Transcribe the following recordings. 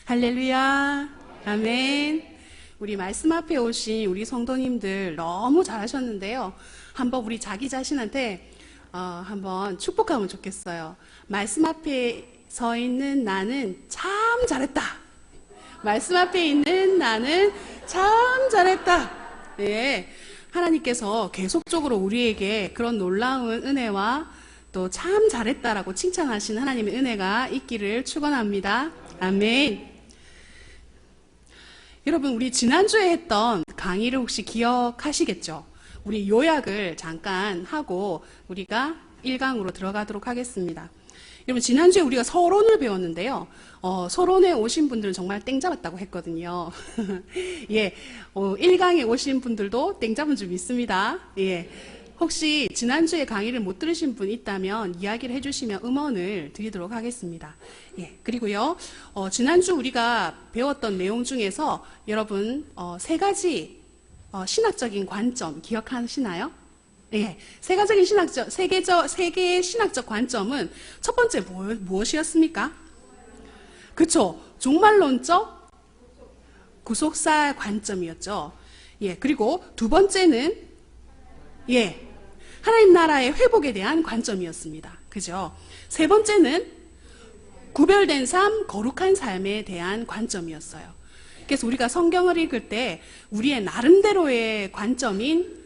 할렐루야. 아멘. 우리 말씀 앞에 오신 우리 성도님들 너무 잘하셨는데요. 한번 우리 자기 자신한테 한번 축복하면 좋겠어요. 말씀 앞에 서 있는 나는 참 잘했다. 말씀 앞에 있는 나는 참 잘했다. 네. 하나님께서 계속적으로 우리에게 그런 놀라운 은혜와 또 참 잘했다라고 칭찬하신 하나님의 은혜가 있기를 축원합니다. 아멘. 여러분, 우리 지난주에 했던 강의를 혹시 기억하시겠죠? 우리 요약을 잠깐 하고 우리가 1강으로 들어가도록 하겠습니다. 여러분, 지난주에 우리가 서론을 배웠는데요. 서론에 오신 분들은 정말 땡 잡았다고 했거든요. 예, 1강에 오신 분들도 땡 잡은 줄 믿습니다. 예. 혹시 지난주에 강의를 못 들으신 분 있다면 이야기를 해주시면 음원을 드리도록 하겠습니다. 예, 그리고요, 지난주 우리가 배웠던 내용 중에서 여러분, 세 가지 신학적인 관점 기억하시나요? 예, 세 개의 신학적 관점은 첫 번째 무엇이었습니까? 그쵸? 종말론적 구속사 관점이었죠. 예, 그리고 두 번째는 예, 하나님 나라의 회복에 대한 관점이었습니다. 그죠? 세 번째는 구별된 삶, 거룩한 삶에 대한 관점이었어요. 그래서 우리가 성경을 읽을 때 우리의 나름대로의 관점인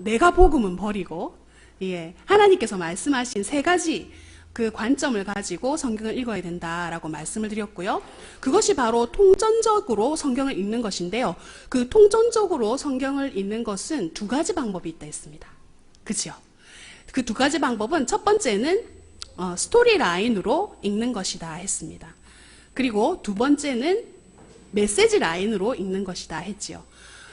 내가 복음은 버리고 예, 하나님께서 말씀하신 세 가지 그 관점을 가지고 성경을 읽어야 된다라고 말씀을 드렸고요. 그것이 바로 통전적으로 성경을 읽는 것인데요. 그 통전적으로 성경을 읽는 것은 두 가지 방법이 있다 했습니다. 그죠? 그 두 가지 방법은 첫 번째는 스토리 라인으로 읽는 것이다 했습니다. 그리고 두 번째는 메시지 라인으로 읽는 것이다 했지요.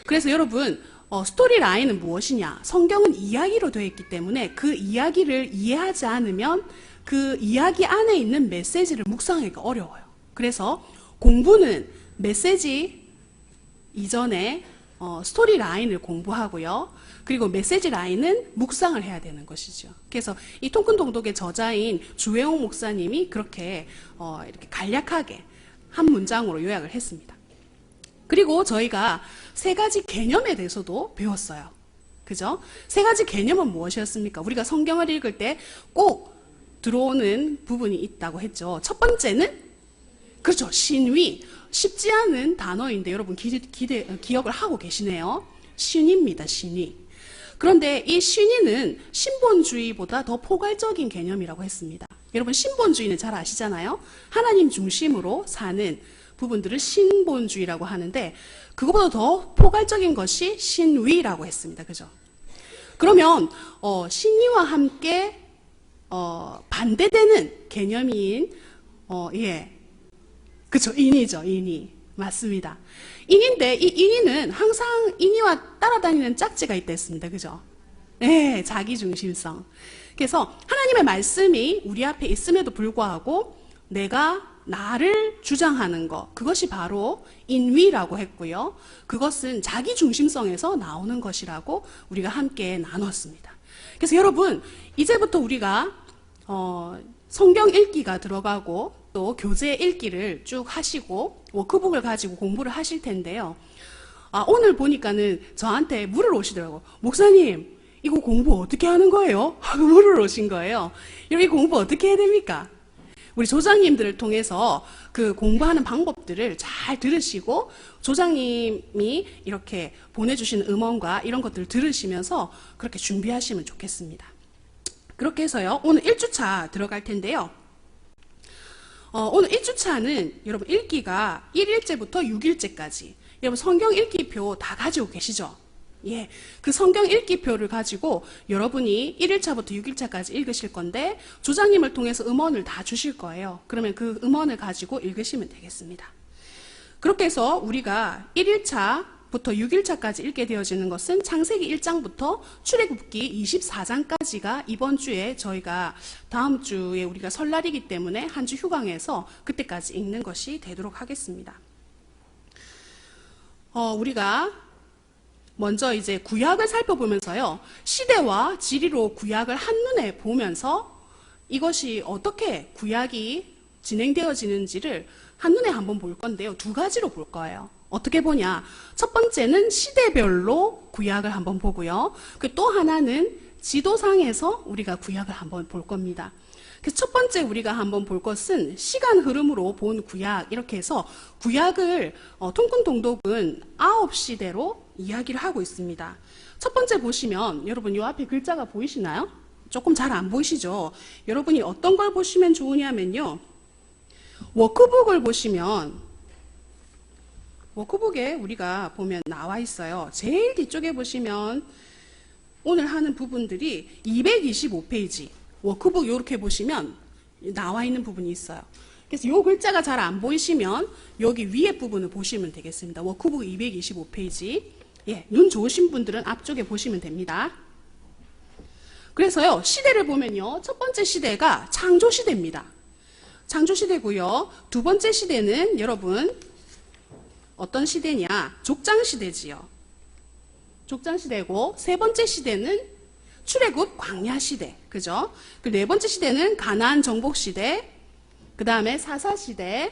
그래서 여러분, 스토리 라인은 무엇이냐? 성경은 이야기로 되어 있기 때문에 그 이야기를 이해하지 않으면 그 이야기 안에 있는 메시지를 묵상하기가 어려워요. 그래서 공부는 메시지 이전에 스토리 라인을 공부하고요. 그리고 메시지 라인은 묵상을 해야 되는 것이죠. 그래서 이 통큰 동독의 저자인 주회용 목사님이 그렇게 이렇게 간략하게 한 문장으로 요약을 했습니다. 그리고 저희가 세 가지 개념에 대해서도 배웠어요. 그죠? 세 가지 개념은 무엇이었습니까? 우리가 성경을 읽을 때 꼭 들어오는 부분이 있다고 했죠. 첫 번째는 그렇죠. 신위. 쉽지 않은 단어인데 여러분 기억을 하고 계시네요. 신위입니다. 신위. 그런데 이 신위는 신본주의보다 더 포괄적인 개념이라고 했습니다. 여러분, 신본주의는 잘 아시잖아요. 하나님 중심으로 사는 부분들을 신본주의라고 하는데 그것보다 더 포괄적인 것이 신위라고 했습니다. 그죠? 그러면 신위와 함께 반대되는 개념인 예, 그쵸, 인이죠. 인이 맞습니다. 인인데 이 인이는 항상 인이와 따라다니는 짝지가 있다 했습니다. 그죠? 네, 자기중심성. 그래서 하나님의 말씀이 우리 앞에 있음에도 불구하고 내가 나를 주장하는 것, 그것이 바로 인위라고 했고요. 그것은 자기중심성에서 나오는 것이라고 우리가 함께 나눴습니다. 그래서 여러분, 이제부터 우리가 성경 읽기가 들어가고 또 교재 읽기를 쭉 하시고 워크북을 가지고 공부를 하실 텐데요. 오늘 보니까는 저한테 물을 오시더라고요. 목사님, 이거 공부 어떻게 하는 거예요? 하고 물을 오신 거예요. 여기 공부 어떻게 해야 됩니까? 우리 조장님들을 통해서 그 공부하는 방법들을 잘 들으시고 조장님이 이렇게 보내주신 음원과 이런 것들을 들으시면서 그렇게 준비하시면 좋겠습니다. 그렇게 해서요, 오늘 1주차 들어갈 텐데요. 오늘 1주차는 여러분 읽기가 1일째부터 6일째까지 여러분 성경 읽기표 다 가지고 계시죠? 예, 그 성경 읽기표를 가지고 여러분이 1일차부터 6일차까지 읽으실 건데 조장님을 통해서 음원을 다 주실 거예요. 그러면 그 음원을 가지고 읽으시면 되겠습니다. 그렇게 해서 우리가 1일차부터 6일차까지 읽게 되어지는 것은 창세기 1장부터 출애굽기 24장까지가 이번 주에 저희가 다음 주에 우리가 설날이기 때문에 한 주 휴강해서 그때까지 읽는 것이 되도록 하겠습니다. 우리가 먼저 이제 구약을 살펴보면서요, 시대와 지리로 구약을 한눈에 보면서 이것이 어떻게 구약이 진행되어지는지를 한눈에 한번 볼 건데요. 두 가지로 볼 거예요. 어떻게 보냐? 첫 번째는 시대별로 구약을 한번 보고요. 그 또 하나는 지도상에서 우리가 구약을 한번 볼 겁니다. 그래서 첫 번째 우리가 한번 볼 것은 시간 흐름으로 본 구약, 이렇게 해서 구약을 통근동독은 9시대로 이야기를 하고 있습니다. 첫 번째 보시면 여러분 요 앞에 글자가 보이시나요? 조금 잘 안 보이시죠? 여러분이 어떤 걸 보시면 좋으냐면요. 워크북을 보시면 워크북에 우리가 보면 나와 있어요. 제일 뒤쪽에 보시면 오늘 하는 부분들이 225페이지 워크북 이렇게 보시면 나와 있는 부분이 있어요. 그래서 이 글자가 잘 안 보이시면 여기 위에 부분을 보시면 되겠습니다. 워크북 225페이지. 예, 눈 좋으신 분들은 앞쪽에 보시면 됩니다. 그래서요, 시대를 보면요, 첫 번째 시대가 창조시대입니다. 창조시대고요. 두 번째 시대는 여러분 어떤 시대냐? 족장시대지요. 족장시대고, 세 번째 시대는 출애굽 광야시대. 그죠? 그 네 번째 시대는 가나안 정복시대. 그 다음에 사사시대.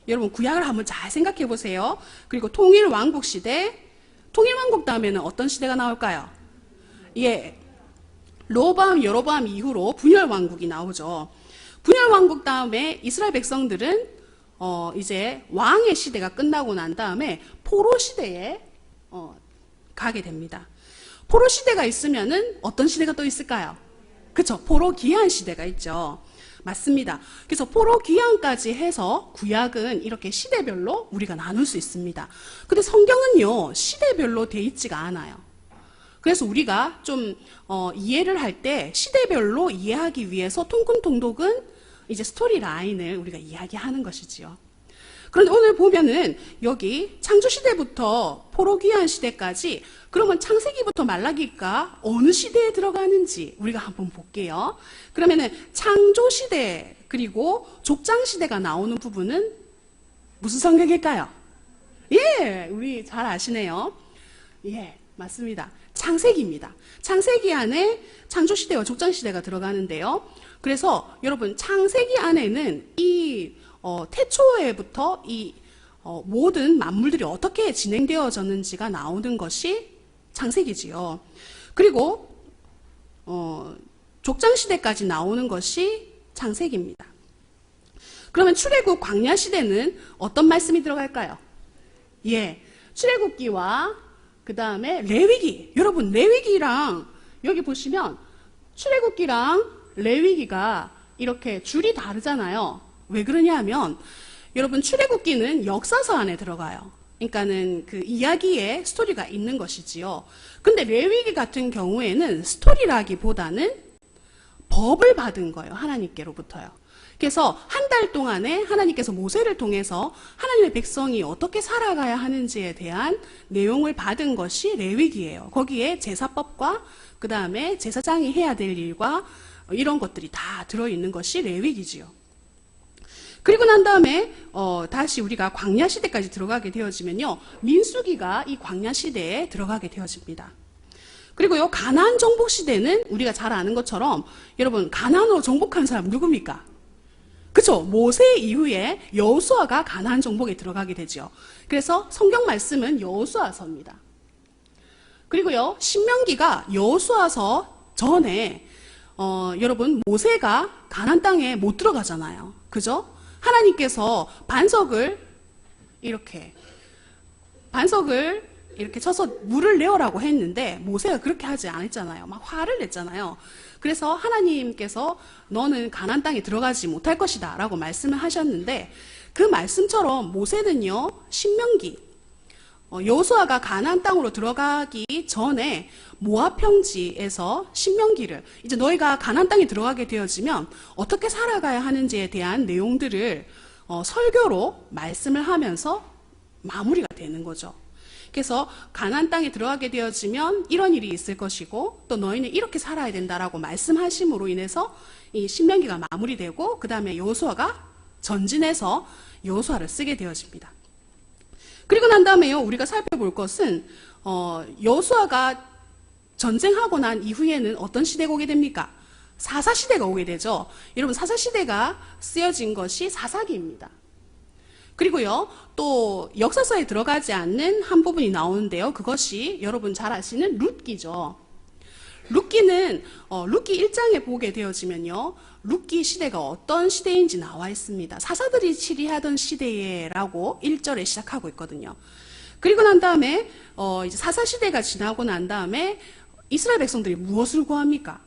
여러분 구약을 한번 잘 생각해 보세요. 그리고 통일왕국시대. 통일왕국 다음에는 어떤 시대가 나올까요? 예, 로보암, 여로보암 이후로 분열왕국이 나오죠. 분열왕국 다음에 이스라엘 백성들은 이제 왕의 시대가 끝나고 난 다음에 포로 시대에 가게 됩니다. 포로 시대가 있으면은 어떤 시대가 또 있을까요? 그쵸? 포로 기한 시대가 있죠. 맞습니다. 그래서 포로 기한까지 해서 구약은 이렇게 시대별로 우리가 나눌 수 있습니다. 근데 성경은요, 시대별로 돼 있지가 않아요. 그래서 우리가 좀 이해를 할 때 시대별로 이해하기 위해서 통근통독은 이제 스토리 라인을 우리가 이야기하는 것이지요. 그런데 오늘 보면은 여기 창조시대부터 포로기한 시대까지, 그러면 창세기부터 말라기가 어느 시대에 들어가는지 우리가 한번 볼게요. 그러면은 창조시대 그리고 족장시대가 나오는 부분은 무슨 성경일까요? 예, 우리 잘 아시네요. 예, 맞습니다. 창세기입니다. 창세기 안에 창조시대와 족장시대가 들어가는데요. 그래서 여러분 창세기 안에는 이 태초에부터 이 모든 만물들이 어떻게 진행되어졌는지가 나오는 것이 창세기지요. 그리고 족장시대까지 나오는 것이 창세기입니다. 그러면 출애굽 광야시대는 어떤 말씀이 들어갈까요? 예, 출애굽기와 그 다음에 레위기. 여러분 레위기랑 여기 보시면 출애굽기랑 레위기가 이렇게 줄이 다르잖아요. 왜 그러냐 하면 여러분 출애굽기는 역사서 안에 들어가요. 그러니까는 그 이야기에 스토리가 있는 것이지요. 근데 레위기 같은 경우에는 스토리라기보다는 법을 받은 거예요. 하나님께로부터요. 그래서 한 달 동안에 하나님께서 모세를 통해서 하나님의 백성이 어떻게 살아가야 하는지에 대한 내용을 받은 것이 레위기예요. 거기에 제사법과 그 다음에 제사장이 해야 될 일과 이런 것들이 다 들어있는 것이 레위기지요. 그리고 난 다음에 다시 우리가 광야시대까지 들어가게 되어지면요, 민수기가 이 광야시대에 들어가게 되어집니다. 그리고요, 가나안 정복시대는 우리가 잘 아는 것처럼 여러분 가나안으로 정복한 사람 누굽니까? 그쵸? 모세 이후에 여호수아가 가나안 정복에 들어가게 되죠. 그래서 성경 말씀은 여호수아서입니다. 그리고요, 신명기가 여호수아서 전에 여러분 모세가 가나안 땅에 못 들어가잖아요. 그죠? 하나님께서 반석을 이렇게 쳐서 물을 내어라고 했는데 모세가 그렇게 하지 않았잖아요. 막 화를 냈잖아요. 그래서 하나님께서 너는 가나안 땅에 들어가지 못할 것이다 라고 말씀을 하셨는데, 그 말씀처럼 모세는요, 신명기 여호수아가 가나안 땅으로 들어가기 전에 모압 평지에서 신명기를, 이제 너희가 가나안 땅에 들어가게 되어지면 어떻게 살아가야 하는지에 대한 내용들을 설교로 말씀을 하면서 마무리가 되는 거죠. 그래서 가나안 땅에 들어가게 되어지면 이런 일이 있을 것이고 또 너희는 이렇게 살아야 된다라고 말씀하심으로 인해서 이 신명기가 마무리되고, 그 다음에 여호수아가 전진해서 여호수아를 쓰게 되어집니다. 그리고 난 다음에요, 우리가 살펴볼 것은 여호수아가 전쟁하고 난 이후에는 어떤 시대가 오게 됩니까? 사사시대가 오게 되죠. 여러분 사사시대가 쓰여진 것이 사사기입니다. 그리고요, 또 역사서에 들어가지 않는 한 부분이 나오는데요. 그것이 여러분 잘 아시는 룻기죠. 룻기는 룻기 1장에 보게 되어지면요, 룻기 시대가 어떤 시대인지 나와 있습니다. 사사들이 치리하던 시대에라고 1절에 시작하고 있거든요. 그리고 난 다음에 이제 사사 시대가 지나고 난 다음에 이스라엘 백성들이 무엇을 구합니까?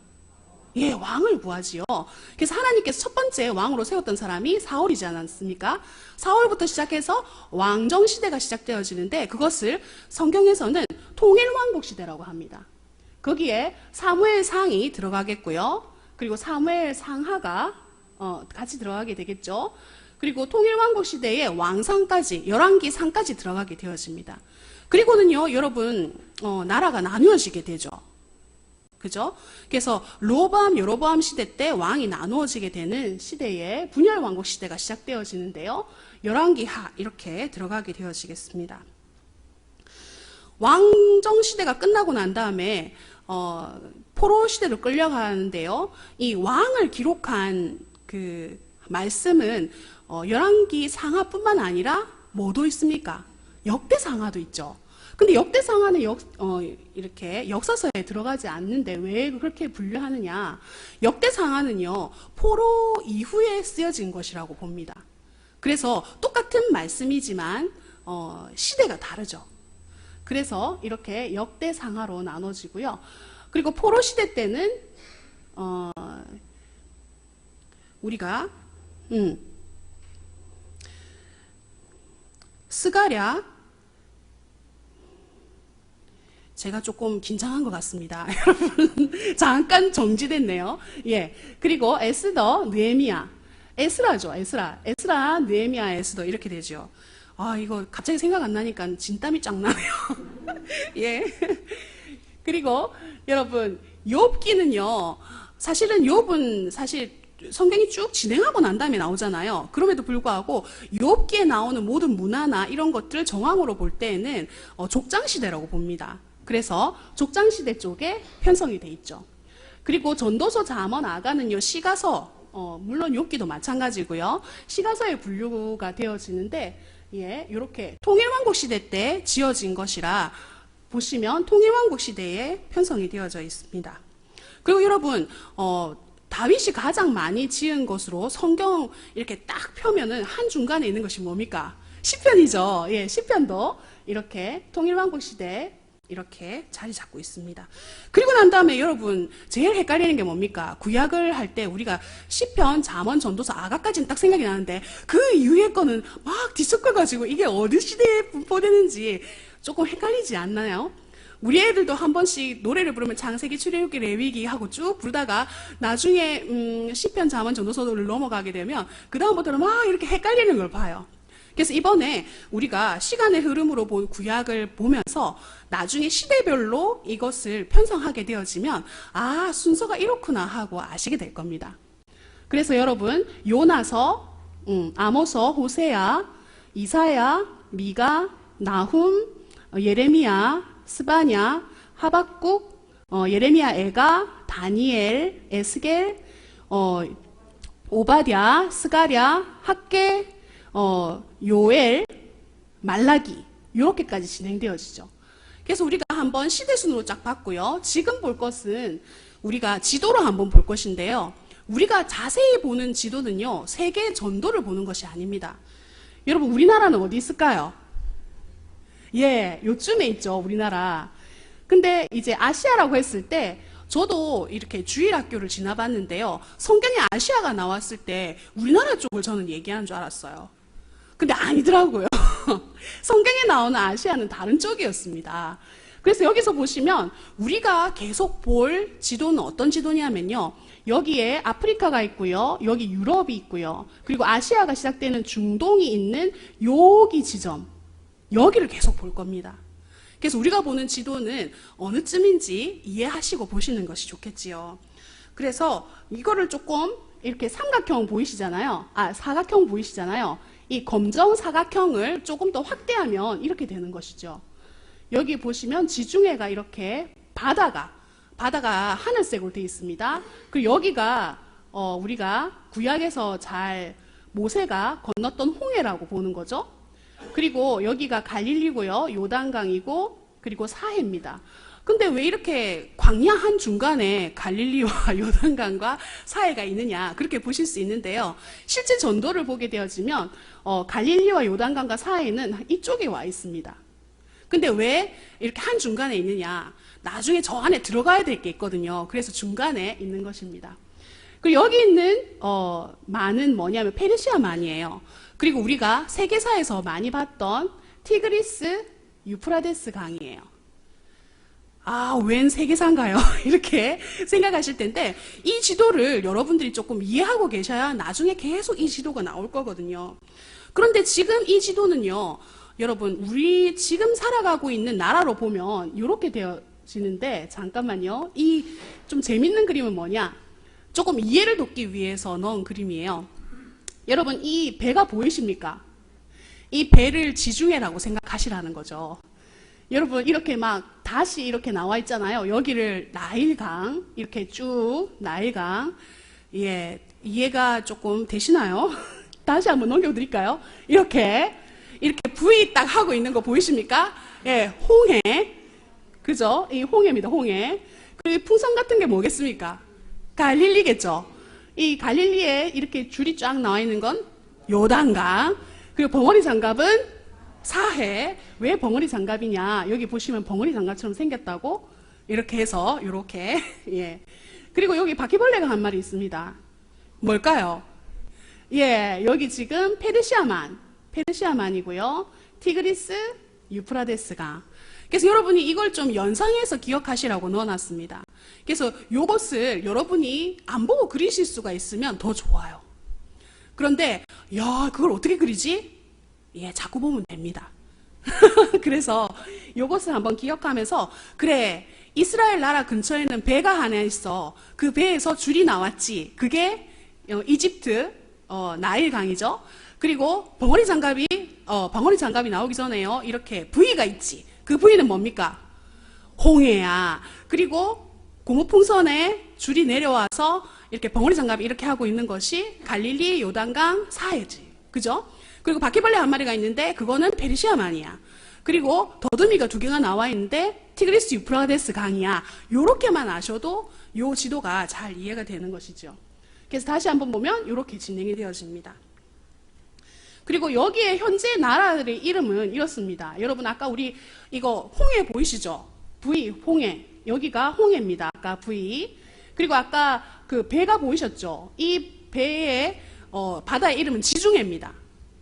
예, 왕을 구하지요. 그래서 하나님께서 첫 번째 왕으로 세웠던 사람이 사울이지 않았습니까? 사울부터 시작해서 왕정 시대가 시작되어지는데, 그것을 성경에서는 통일왕국 시대라고 합니다. 거기에 사무엘 상이 들어가겠고요. 그리고 사무엘 상하가 같이 들어가게 되겠죠. 그리고 통일왕국 시대에 왕상까지, 열왕기 상까지 들어가게 되어집니다. 그리고는요, 여러분, 나라가 나누어지게 되죠. 그죠? 그래서 로보암, 여로보암 시대 때 왕이 나누어지게 되는 시대에 분열왕국 시대가 시작되어지는데요. 열왕기 하 이렇게 들어가게 되어지겠습니다. 왕정 시대가 끝나고 난 다음에 포로 시대로 끌려가는데요. 이 왕을 기록한 그 말씀은 열왕기 상하뿐만 아니라 뭐도 있습니까? 역대상하도 있죠. 근데 역대상하는 이렇게 역사서에 들어가지 않는데 왜 그렇게 분류하느냐? 역대상하는요, 포로 이후에 쓰여진 것이라고 봅니다. 그래서 똑같은 말씀이지만 시대가 다르죠. 그래서 이렇게 역대상하로 나눠지고요. 그리고 포로 시대 때는 우리가 스가랴, 제가 조금 긴장한 것 같습니다. 여러분, 잠깐 정지됐네요. 예. 그리고 에스더, 느헤미야. 에스라죠, 에스라. 에스라, 느헤미야, 에스더. 이렇게 되죠. 아, 이거 갑자기 생각 안 나니까 진땀이 쫙 나네요. 예. 그리고 여러분, 욥기는요, 사실은 욥은 사실 성경이 쭉 진행하고 난 다음에 나오잖아요. 그럼에도 불구하고 욥기에 나오는 모든 문화나 이런 것들을 정황으로 볼 때에는 족장시대라고 봅니다. 그래서 족장시대 쪽에 편성이 돼 있죠. 그리고 전도서, 잠언, 아가는요, 시가서, 물론 욥기도 마찬가지고요. 시가서에 분류가 되어지는데, 예, 이렇게 통일왕국 시대 때 지어진 것이라 보시면 통일왕국 시대에 편성이 되어져 있습니다. 그리고 여러분, 다윗이 가장 많이 지은 것으로 성경 이렇게 딱 펴면은 한중간에 있는 것이 뭡니까? 시편이죠. 예, 시편도 이렇게 통일왕국 시대에 이렇게 자리 잡고 있습니다. 그리고 난 다음에 여러분, 제일 헷갈리는 게 뭡니까? 구약을 할 때 우리가 시편, 잠언, 전도서, 아가까지는 딱 생각이 나는데 그 이후의 거는 막 뒤섞여가지고 이게 어느 시대에 분포되는지 조금 헷갈리지 않나요? 우리 애들도 한 번씩 노래를 부르면 창세기, 출애굽기, 레위기 하고 쭉 부르다가 나중에 시편, 잠언, 전도서를 넘어가게 되면 그 다음부터는 막 이렇게 헷갈리는 걸 봐요. 그래서 이번에 우리가 시간의 흐름으로 본 구약을 보면서 나중에 시대별로 이것을 편성하게 되어지면 아, 순서가 이렇구나 하고 아시게 될 겁니다. 그래서 여러분, 요나서, 아모서, 호세야, 이사야, 미가, 나훔, 예레미야, 스바냐, 하박국, 예레미야, 에가, 다니엘, 에스겔, 오바댜, 스가랴, 학개, 요엘, 말라기, 이렇게까지 진행되어지죠. 그래서 우리가 한번 시대순으로 쫙 봤고요. 지금 볼 것은 우리가 지도로 한번 볼 것인데요. 우리가 자세히 보는 지도는요, 세계 전도를 보는 것이 아닙니다. 여러분, 우리나라는 어디 있을까요? 예, 요쯤에 있죠, 우리나라. 근데 이제 아시아라고 했을 때 저도 이렇게 주일학교를 지나봤는데요. 성경에 아시아가 나왔을 때 우리나라 쪽을 저는 얘기하는 줄 알았어요. 근데 아니더라고요. 성경에 나오는 아시아는 다른 쪽이었습니다. 그래서 여기서 보시면 우리가 계속 볼 지도는 어떤 지도냐면요. 여기에 아프리카가 있고요. 여기 유럽이 있고요. 그리고 아시아가 시작되는 중동이 있는 여기 지점. 여기를 계속 볼 겁니다. 그래서 우리가 보는 지도는 어느 쯤인지 이해하시고 보시는 것이 좋겠지요. 그래서 이거를 조금 이렇게 삼각형 보이시잖아요. 사각형 보이시잖아요. 이 검정 사각형을 조금 더 확대하면 이렇게 되는 것이죠. 여기 보시면 지중해가 이렇게 바다가 하늘색으로 되어 있습니다. 그리고 여기가 우리가 구약에서 잘 모세가 건넜던 홍해라고 보는 거죠. 그리고 여기가 갈릴리고요. 요단강이고 그리고 사해입니다. 근데 왜 이렇게 광야 한 중간에 갈릴리와 요단강과 사해가 있느냐 그렇게 보실 수 있는데요. 실제 전도를 보게 되어지면 갈릴리와 요단강과 사해는 이쪽에 와 있습니다. 근데 왜 이렇게 한 중간에 있느냐, 나중에 저 안에 들어가야 될 게 있거든요. 그래서 중간에 있는 것입니다. 그리고 여기 있는 만은 뭐냐면 페르시아 만이에요. 그리고 우리가 세계사에서 많이 봤던 티그리스 유프라데스 강이에요. 아, 웬 세계사인가요? 이렇게 생각하실 텐데, 이 지도를 여러분들이 조금 이해하고 계셔야 나중에 계속 이 지도가 나올 거거든요. 그런데 지금 이 지도는요, 여러분, 우리 지금 살아가고 있는 나라로 보면 이렇게 되어지는데, 잠깐만요. 이 좀 재밌는 그림은 뭐냐? 조금 이해를 돕기 위해서 넣은 그림이에요. 여러분, 이 배가 보이십니까? 이 배를 지중해라고 생각하시라는 거죠. 여러분, 이렇게 막 다시 이렇게 나와 있잖아요. 여기를 나일강, 이렇게 쭉 나일강. 예, 이해가 조금 되시나요? 다시 한번 넘겨드릴까요? 이렇게 V 딱 하고 있는 거 보이십니까? 예, 홍해. 그죠? 이 홍해입니다, 홍해. 그리고 풍선 같은 게 뭐겠습니까? 갈릴리겠죠? 이 갈릴리에 이렇게 줄이 쫙 나와 있는 건 요단강. 그리고 벙어리 장갑은 사해. 왜 벙어리 장갑이냐? 여기 보시면 벙어리 장갑처럼 생겼다고 이렇게 해서 이렇게 예. 그리고 여기 바퀴벌레가 한 마리 있습니다. 뭘까요? 예, 여기 지금 페르시아만이고요. 티그리스 유프라데스강. 그래서 여러분이 이걸 좀 연상해서 기억하시라고 넣어놨습니다. 그래서 이것을 여러분이 안 보고 그리실 수가 있으면 더 좋아요. 그런데 야, 그걸 어떻게 그리지? 예, 자꾸 보면 됩니다. 그래서 이것을 한번 기억하면서, 그래, 이스라엘 나라 근처에는 배가 하나 있어. 그 배에서 줄이 나왔지. 그게 이집트 나일강이죠. 그리고 벙어리 장갑이 나오기 전에요, 이렇게 V가 있지. 그 V는 뭡니까? 홍해야. 그리고 고무풍선에 줄이 내려와서 이렇게 벙어리 장갑이 이렇게 하고 있는 것이 갈릴리, 요단강, 사해지. 그죠? 그리고 바퀴벌레 한 마리가 있는데 그거는 페르시아만이야. 그리고 더듬이가 2개가 나와 있는데 티그리스 유프라데스 강이야. 요렇게만 아셔도 요 지도가 잘 이해가 되는 것이죠. 그래서 다시 한번 보면 이렇게 진행이 되어집니다. 그리고 여기에 현재 나라들의 이름은 이렇습니다. 여러분, 아까 우리 이거 홍해 보이시죠? V, 홍해. 여기가 홍해입니다. 아까 V. 그리고 아까 그 배가 보이셨죠? 이 배의 바다의 이름은 지중해입니다.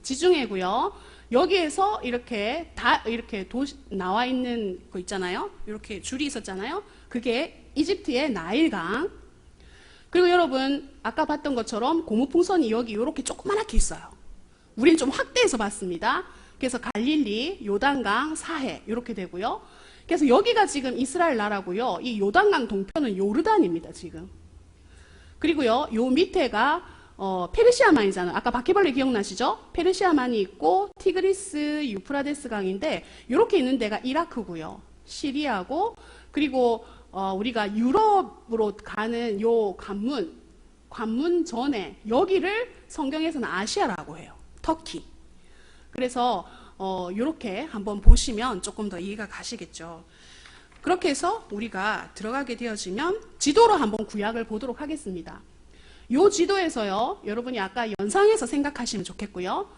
지중해고요. 여기에서 이렇게 나와 있는 거 있잖아요. 이렇게 줄이 있었잖아요. 그게 이집트의 나일강. 그리고 여러분, 아까 봤던 것처럼 고무풍선이 여기 이렇게 조그맣게 있어요. 우리는 좀 확대해서 봤습니다. 그래서 갈릴리, 요단강, 사해 이렇게 되고요. 그래서 여기가 지금 이스라엘 나라고요. 이 요단강 동편은 요르단입니다, 지금. 그리고요, 요 밑에가 페르시아만이잖아요. 아까 바퀴벌레 기억나시죠? 페르시아만이 있고 티그리스, 유프라데스 강인데 이렇게 있는 데가 이라크고요. 시리아고, 그리고 우리가 유럽으로 가는 요 관문 전에 여기를 성경에서는 아시아라고 해요. 터키. 그래서 이렇게 한번 보시면 조금 더 이해가 가시겠죠. 그렇게 해서 우리가 들어가게 되어지면 지도로 한번 구약을 보도록 하겠습니다. 이 지도에서요, 여러분이 아까 연상해서 생각하시면 좋겠고요.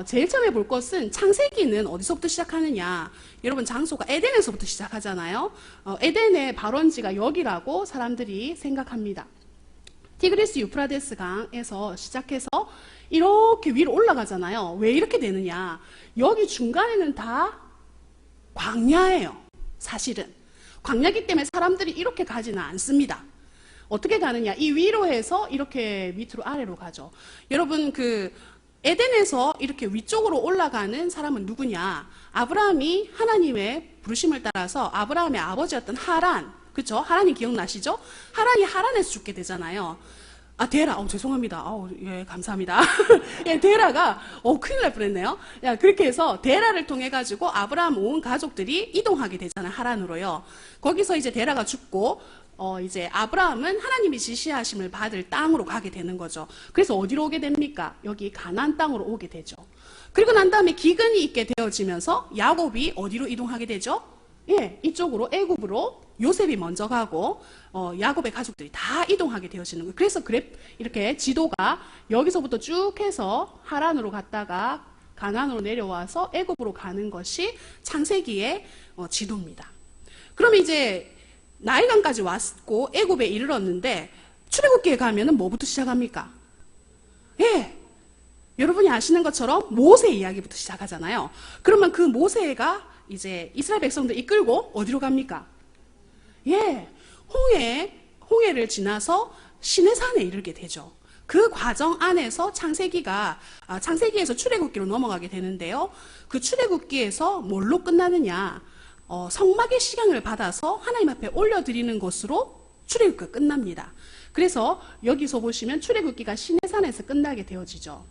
제일 처음에 볼 것은 창세기는 어디서부터 시작하느냐. 여러분, 장소가 에덴에서부터 시작하잖아요. 에덴의 발원지가 여기라고 사람들이 생각합니다. 티그리스 유프라데스 강에서 시작해서 이렇게 위로 올라가잖아요. 왜 이렇게 되느냐. 여기 중간에는 다 광야예요. 사실은. 광야기 때문에 사람들이 이렇게 가지는 않습니다. 어떻게 가느냐. 이 위로 해서 이렇게 밑으로 아래로 가죠. 여러분, 그 에덴에서 이렇게 위쪽으로 올라가는 사람은 누구냐. 아브라함이 하나님의 부르심을 따라서 아브라함의 아버지였던 하란, 그쵸? 하란이 기억나시죠? 하란이 하란에서 죽게 되잖아요. 아, 데라. 죄송합니다. 예, 감사합니다. 예, 데라가, 큰일 날 뻔했네요. 야, 그렇게 해서 데라를 통해가지고 아브라함 온 가족들이 이동하게 되잖아요. 하란으로요. 거기서 이제 데라가 죽고, 이제 아브라함은 하나님이 지시하심을 받을 땅으로 가게 되는 거죠. 그래서 어디로 오게 됩니까? 여기 가나안 땅으로 오게 되죠. 그리고 난 다음에 기근이 있게 되어지면서 야곱이 어디로 이동하게 되죠? 예, 이쪽으로 애굽으로 요셉이 먼저 가고 야곱의 가족들이 다 이동하게 되어지는 거예요. 그래서 이렇게 지도가 여기서부터 쭉 해서 하란으로 갔다가 가나안으로 내려와서 애굽으로 가는 것이 창세기의 지도입니다. 그러면 이제 나일강까지 왔고 애굽에 이르렀는데 출애굽기에 가면은 뭐부터 시작합니까? 예, 여러분이 아시는 것처럼 모세 이야기부터 시작하잖아요. 그러면 그 모세가 이제 이스라엘 백성들 이끌고 어디로 갑니까? 예, 홍해를 지나서 시내산에 이르게 되죠. 그 과정 안에서 창세기에서 출애굽기로 넘어가게 되는데요. 그 출애굽기에서 뭘로 끝나느냐? 성막의 시간을 받아서 하나님 앞에 올려드리는 것으로 출애굽기가 끝납니다. 그래서 여기서 보시면 출애굽기가 시내산에서 끝나게 되어지죠.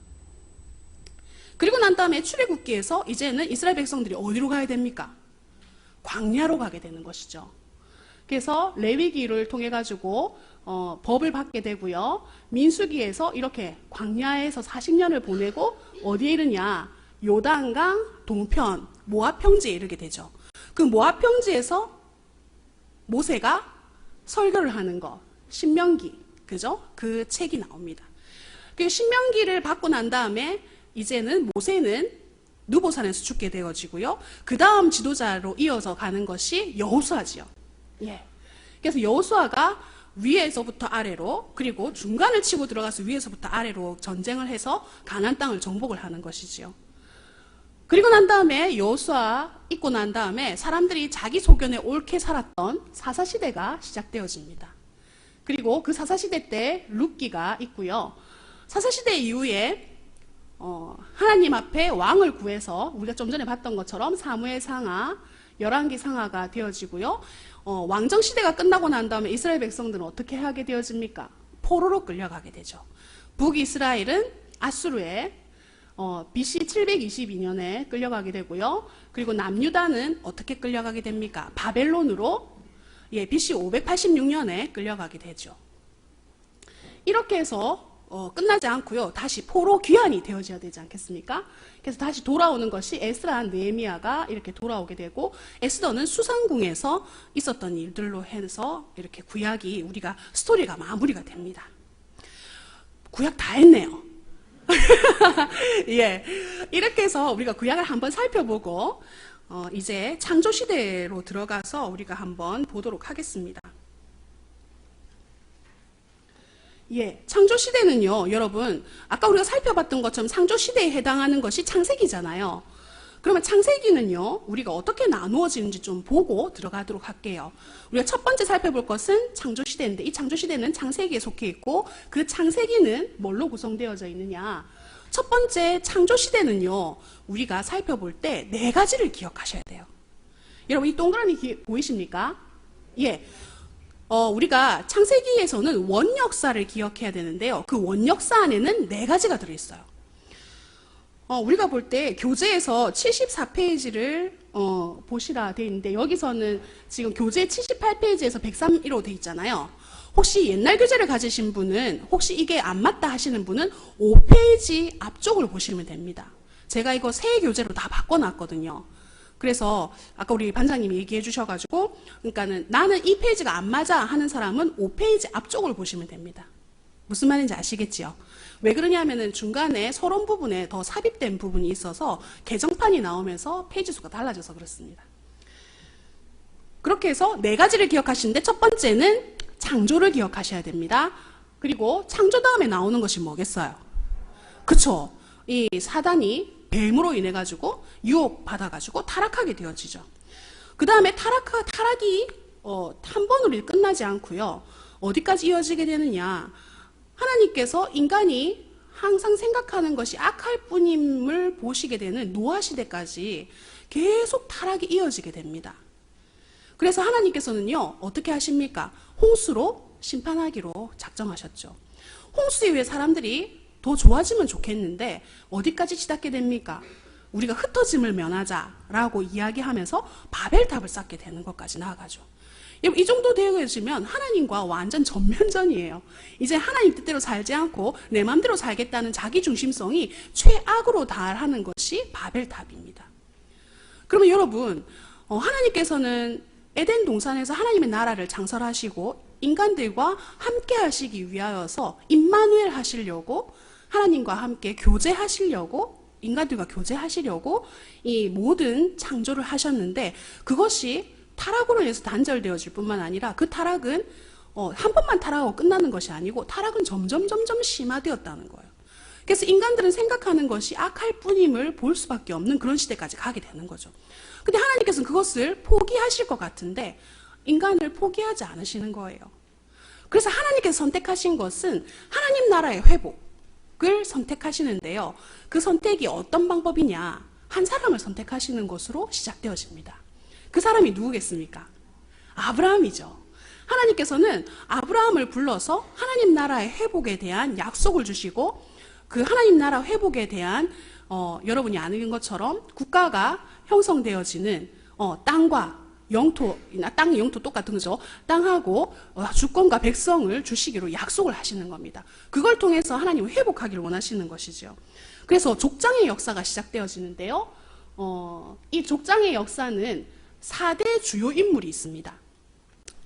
그리고 난 다음에 출애굽기에서 이제는 이스라엘 백성들이 어디로 가야 됩니까? 광야로 가게 되는 것이죠. 그래서 레위기를 통해 가지고 법을 받게 되고요. 민수기에서 이렇게 광야에서 40년을 보내고 어디에 이르냐? 요단강 동편 모압 평지에 이르게 되죠. 그 모압 평지에서 모세가 설교를 하는 거, 신명기, 그죠? 그 책이 나옵니다. 그 신명기를 받고 난 다음에 이제는 모세는 느보산에서 죽게 되어지고요. 그 다음 지도자로 이어서 가는 것이 여호수아지요. 예. 그래서 여호수아가 위에서부터 아래로 그리고 중간을 치고 들어가서 위에서부터 아래로 전쟁을 해서 가나안 땅을 정복을 하는 것이지요. 그리고 난 다음에 여호수아 있고 난 다음에 사람들이 자기 소견에 옳게 살았던 사사시대가 시작되어집니다. 그리고 그 사사시대 때 룻기가 있고요. 사사시대 이후에 하나님 앞에 왕을 구해서 우리가 좀 전에 봤던 것처럼 사무엘 상하, 열왕기 상하가 되어지고요. 왕정시대가 끝나고 난 다음에 이스라엘 백성들은 어떻게 하게 되어집니까? 포로로 끌려가게 되죠. 북이스라엘은 아수르에 BC 722년에 끌려가게 되고요. 그리고 남유다는 어떻게 끌려가게 됩니까? 바벨론으로 BC 586년에 끌려가게 되죠. 이렇게 해서 끝나지 않고요. 다시 포로 귀환이 되어져야 되지 않겠습니까? 그래서 다시 돌아오는 것이 에스라, 느헤미야가 이렇게 돌아오게 되고 에스더는 수상궁에서 있었던 일들로 해서 이렇게 구약이 우리가 스토리가 마무리가 됩니다. 구약 다 했네요. 예, 이렇게 해서 우리가 구약을 한번 살펴보고 이제 창조시대로 들어가서 우리가 한번 보도록 하겠습니다. 예, 창조시대는요, 여러분, 아까 우리가 살펴봤던 것처럼 창조시대에 해당하는 것이 창세기잖아요. 그러면 창세기는요, 우리가 어떻게 나누어지는지 좀 보고 들어가도록 할게요. 우리가 첫 번째 살펴볼 것은 창조시대인데, 이 창조시대는 창세기에 속해 있고, 그 창세기는 뭘로 구성되어져 있느냐. 첫 번째 창조시대는요, 우리가 살펴볼 때 네 가지를 기억하셔야 돼요. 여러분, 이 동그라미 보이십니까? 예. 우리가 창세기에서는 원역사를 기억해야 되는데요. 그 원역사 안에는 네 가지가 들어있어요. 우리가 볼 때 교재에서 74페이지를 보시라 되어 있는데 여기서는 지금 교재 78페이지에서 103.15 되어 있잖아요. 혹시 옛날 교재를 가지신 분은 혹시 이게 안 맞다 하시는 분은 5페이지 앞쪽을 보시면 됩니다. 제가 이거 새 교재로 다 바꿔놨거든요. 그래서 아까 우리 반장님이 얘기해 주셔가지고 그러니까는 나는 이 페이지가 안 맞아 하는 사람은 5페이지 앞쪽을 보시면 됩니다. 무슨 말인지 아시겠지요? 왜 그러냐면은 중간에 서론 부분에 더 삽입된 부분이 있어서 개정판이 나오면서 페이지 수가 달라져서 그렇습니다. 그렇게 해서 네 가지를 기억하시는데 첫 번째는 창조를 기억하셔야 됩니다. 그리고 창조 다음에 나오는 것이 뭐겠어요? 그쵸? 이 사단이 뱀으로 인해 가지고 유혹받아가지고 타락하게 되어지죠. 그 다음에 타락이 한 번으로 끝나지 않고요. 어디까지 이어지게 되느냐? 하나님께서 인간이 항상 생각하는 것이 악할 뿐임을 보시게 되는 노아 시대까지 계속 타락이 이어지게 됩니다. 그래서 하나님께서는요, 어떻게 하십니까? 홍수로 심판하기로 작정하셨죠. 홍수 이후에 사람들이 더 좋아지면 좋겠는데 어디까지 치닫게 됩니까? 우리가 흩어짐을 면하자라고 이야기하면서 바벨탑을 쌓게 되는 것까지 나아가죠. 이 정도 되어지면 하나님과 완전 전면전이에요. 이제 하나님 뜻대로 살지 않고 내 마음대로 살겠다는 자기 중심성이 최악으로 달하는 것이 바벨탑입니다. 그러면 여러분, 하나님께서는 에덴 동산에서 하나님의 나라를 창설하시고 인간들과 함께 하시기 위하여서 임마누엘 하시려고, 하나님과 함께 교제하시려고, 인간들과 교제하시려고 이 모든 창조를 하셨는데, 그것이 타락으로 인해서 단절되어질 뿐만 아니라 그 타락은 한 번만 타락하고 끝나는 것이 아니고 타락은 점점 심화되었다는 거예요. 그래서 인간들은 생각하는 것이 악할 뿐임을 볼 수밖에 없는 그런 시대까지 가게 되는 거죠. 근데 하나님께서는 그것을 포기하실 것 같은데 인간을 포기하지 않으시는 거예요. 그래서 하나님께서 선택하신 것은 하나님 나라의 회복을 선택하시는데요. 그 선택이 어떤 방법이냐? 한 사람을 선택하시는 것으로 시작되어집니다. 그 사람이 누구겠습니까? 아브라함이죠. 하나님께서는 아브라함을 불러서 하나님 나라의 회복에 대한 약속을 주시고, 그 하나님 나라 회복에 대한 여러분이 아는 것처럼 국가가 형성되어지는 땅과 영토, 땅 영토 똑같은 거죠. 땅하고 주권과 백성을 주시기로 약속을 하시는 겁니다. 그걸 통해서 하나님은 회복하기를 원하시는 것이죠. 그래서 족장의 역사가 시작되어지는데요. 이 족장의 역사는 4대 주요 인물이 있습니다.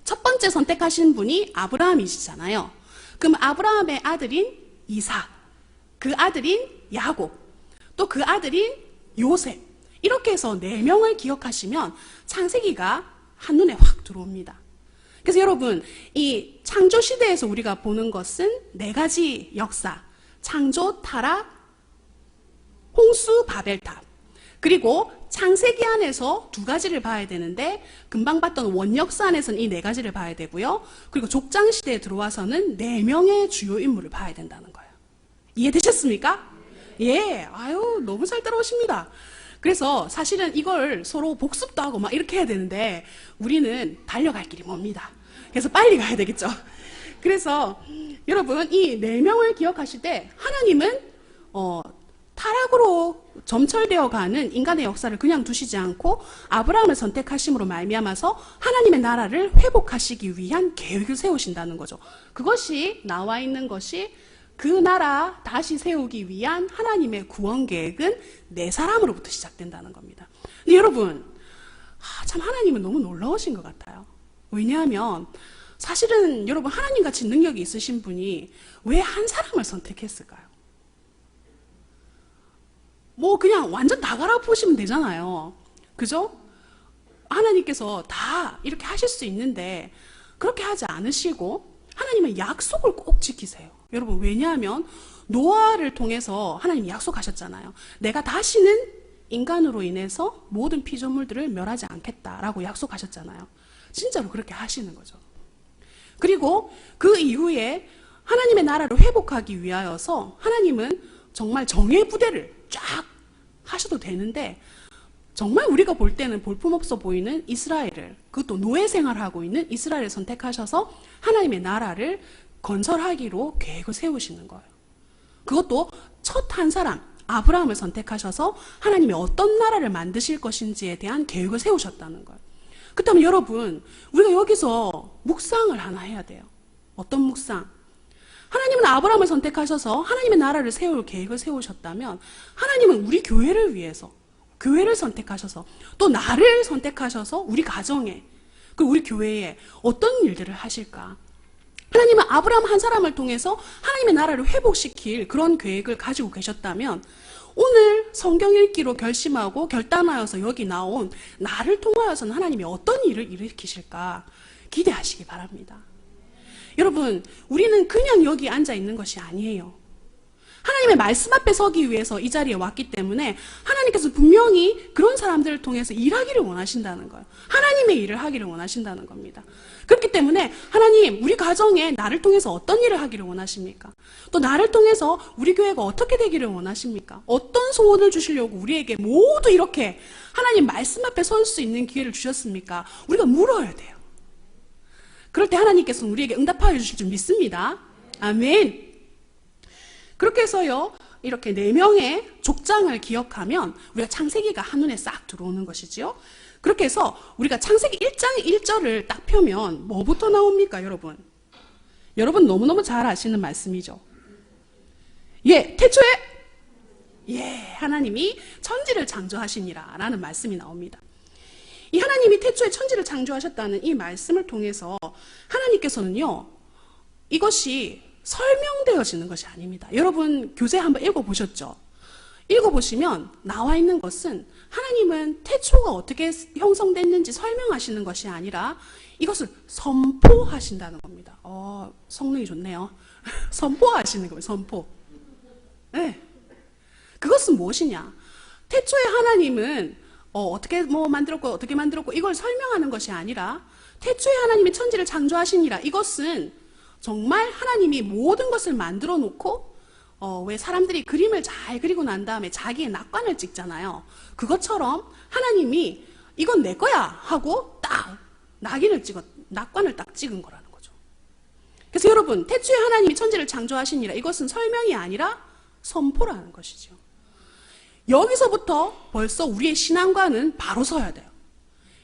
첫 번째 선택하신 분이 아브라함이시잖아요. 그럼 아브라함의 아들인 이삭, 그 아들인 야곱, 또 그 아들인 요셉, 이렇게 해서 4명을 기억하시면 창세기가 한눈에 확 들어옵니다. 그래서 여러분, 이 창조시대에서 우리가 보는 것은 4가지 역사, 창조, 타락, 홍수, 바벨탑, 그리고 창세기 안에서 2가지를 봐야 되는데 금방 봤던 원역사 안에서는 이 4가지를 봐야 되고요. 그리고 족장시대에 들어와서는 4명의 주요 인물을 봐야 된다는 거예요. 이해되셨습니까? 예, 아유, 너무 잘 따라오십니다. 그래서 사실은 이걸 서로 복습도 하고 막 이렇게 해야 되는데 우리는 달려갈 길이 멉니다. 그래서 빨리 가야 되겠죠. 그래서 여러분, 이 4명을 기억하실 때 하나님은 타락으로 점철되어 가는 인간의 역사를 그냥 두시지 않고 아브라함을 선택하심으로 말미암아서 하나님의 나라를 회복하시기 위한 계획을 세우신다는 거죠. 그것이 나와 있는 것이 그 나라 다시 세우기 위한 하나님의 구원 계획은 4사람으로부터 시작된다는 겁니다. 근데 여러분, 참 하나님은 너무 놀라우신 것 같아요. 왜냐하면 사실은 여러분, 하나님같이 능력이 있으신 분이 왜 한 사람을 선택했을까요? 뭐 그냥 완전 다 갈아보시면 되잖아요. 그죠? 하나님께서 다 이렇게 하실 수 있는데 그렇게 하지 않으시고 하나님은 약속을 꼭 지키세요. 여러분, 왜냐하면 노아를 통해서 하나님이 약속하셨잖아요. 내가 다시는 인간으로 인해서 모든 피조물들을 멸하지 않겠다라고 약속하셨잖아요. 진짜로 그렇게 하시는 거죠. 그리고 그 이후에 하나님의 나라를 회복하기 위하여서 하나님은 정말 정예 부대를 쫙 하셔도 되는데 정말 우리가 볼 때는 볼품없어 보이는 이스라엘을, 그것도 노예 생활하고 있는 이스라엘을 선택하셔서 하나님의 나라를 건설하기로 계획을 세우시는 거예요. 그것도 첫 한 사람 아브라함을 선택하셔서 하나님이 어떤 나라를 만드실 것인지에 대한 계획을 세우셨다는 거예요. 그렇다면 여러분, 우리가 여기서 묵상을 하나 해야 돼요. 어떤 묵상? 하나님은 아브라함을 선택하셔서 하나님의 나라를 세울 계획을 세우셨다면 하나님은 우리 교회를 위해서 교회를 선택하셔서 또 나를 선택하셔서 우리 가정에 그리고 우리 교회에 어떤 일들을 하실까? 하나님은 아브라함 한 사람을 통해서 하나님의 나라를 회복시킬 그런 계획을 가지고 계셨다면 오늘 성경 읽기로 결심하고 결단하여서 여기 나온 나를 통하여서는 하나님이 어떤 일을 일으키실까 기대하시기 바랍니다. 여러분, 우리는 그냥 여기 앉아 있는 것이 아니에요. 하나님의 말씀 앞에 서기 위해서 이 자리에 왔기 때문에 하나님께서 분명히 그런 사람들을 통해서 일하기를 원하신다는 거예요. 하나님의 일을 하기를 원하신다는 겁니다. 그렇기 때문에 하나님, 우리 가정에 나를 통해서 어떤 일을 하기를 원하십니까? 또 나를 통해서 우리 교회가 어떻게 되기를 원하십니까? 어떤 소원을 주시려고 우리에게 모두 이렇게 하나님 말씀 앞에 설 수 있는 기회를 주셨습니까? 우리가 물어야 돼요. 그럴 때 하나님께서는 우리에게 응답하여 주실 줄 믿습니다. 아멘. 그렇게 해서요, 이렇게 4명의 족장을 기억하면 우리가 창세기가 한눈에 싹 들어오는 것이지요. 그렇게 해서 우리가 창세기 1장 1절을 딱 펴면 뭐부터 나옵니까, 여러분? 여러분 너무너무 잘 아시는 말씀이죠. 예, 태초에 하나님이 천지를 창조하시니라 라는 말씀이 나옵니다. 이 하나님이 태초에 천지를 창조하셨다는 이 말씀을 통해서 하나님께서는요, 이것이 설명되어지는 것이 아닙니다. 여러분 교재 한번 읽어보셨죠? 읽어보시면 나와 있는 것은 하나님은 태초가 어떻게 형성됐는지 설명하시는 것이 아니라 이것을 선포하신다는 겁니다. 성능이 좋네요. 선포하시는 거예요. 선포. 네. 그것은 무엇이냐? 태초에 하나님은 어떻게 만들었고 이걸 설명하는 것이 아니라 태초에 하나님이 천지를 창조하시니라. 이것은 정말 하나님이 모든 것을 만들어 놓고 왜 사람들이 그림을 잘 그리고 난 다음에 자기의 낙관을 찍잖아요. 그것처럼 하나님이 이건 내 거야 하고 딱 낙관을 딱 찍은 거라는 거죠. 그래서 여러분, 태초에 하나님이 천지를 창조하시니라, 이것은 설명이 아니라 선포라는 것이죠. 여기서부터 벌써 우리의 신앙과는 바로 서야 돼요.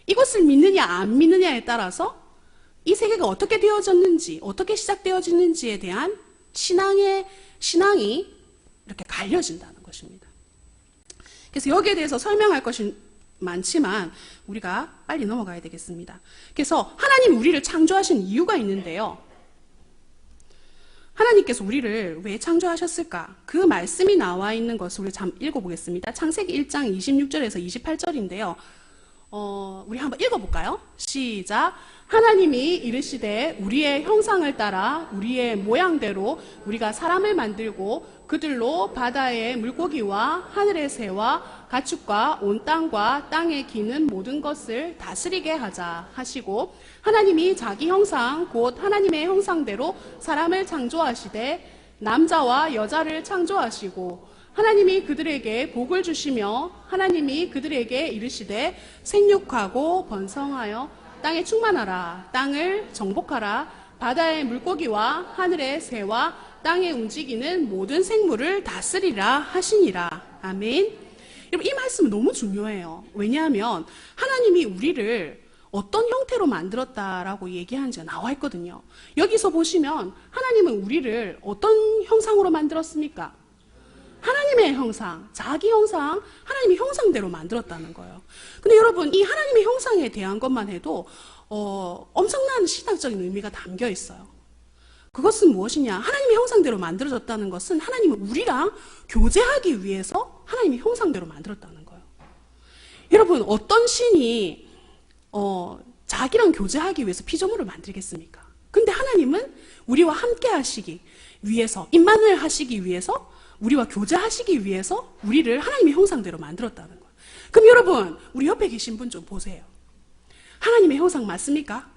이것을 믿느냐 안 믿느냐에 따라서 이 세계가 어떻게 되어졌는지, 어떻게 시작되어지는지에 대한 신앙이 이렇게 갈려진다는 것입니다. 그래서 여기에 대해서 설명할 것이 많지만 우리가 빨리 넘어가야 되겠습니다. 그래서 하나님 우리를 창조하신 이유가 있는데요. 하나님께서 우리를 왜 창조하셨을까? 그 말씀이 나와 있는 것을 우리 잠 읽어보겠습니다. 창세기 1장 26절에서 28절인데요. 우리 한번 읽어볼까요? 시작. 하나님이 이르시되 우리의 형상을 따라 우리의 모양대로 우리가 사람을 만들고 그들로 바다의 물고기와 하늘의 새와 가축과 온 땅과 땅에 기는 모든 것을 다스리게 하자 하시고, 하나님이 자기 형상 곧 하나님의 형상대로 사람을 창조하시되 남자와 여자를 창조하시고, 하나님이 그들에게 복을 주시며 하나님이 그들에게 이르시되 생육하고 번성하여 땅에 충만하라. 땅을 정복하라. 바다의 물고기와 하늘의 새와 땅에 움직이는 모든 생물을 다스리라 하시니라. 아멘. 여러분, 이 말씀은 너무 중요해요. 왜냐하면 하나님이 우리를 어떤 형태로 만들었다라고 얘기하는지가 나와 있거든요. 여기서 보시면 하나님은 우리를 어떤 형상으로 만들었습니까? 하나님의 형상, 자기 형상, 하나님의 형상대로 만들었다는 거예요. 근데 여러분, 이 하나님의 형상에 대한 것만 해도 엄청난 신학적인 의미가 담겨 있어요. 그것은 무엇이냐? 하나님의 형상대로 만들어졌다는 것은 하나님은 우리랑 교제하기 위해서 하나님의 형상대로 만들었다는 거예요. 여러분, 어떤 신이 자기랑 교제하기 위해서 피조물을 만들겠습니까? 근데 하나님은 우리와 함께 하시기 위해서, 임마누엘 하시기 위해서, 우리와 교제하시기 위해서 우리를 하나님의 형상대로 만들었다는 거예요. 그럼 여러분, 우리 옆에 계신 분 좀 보세요. 하나님의 형상 맞습니까?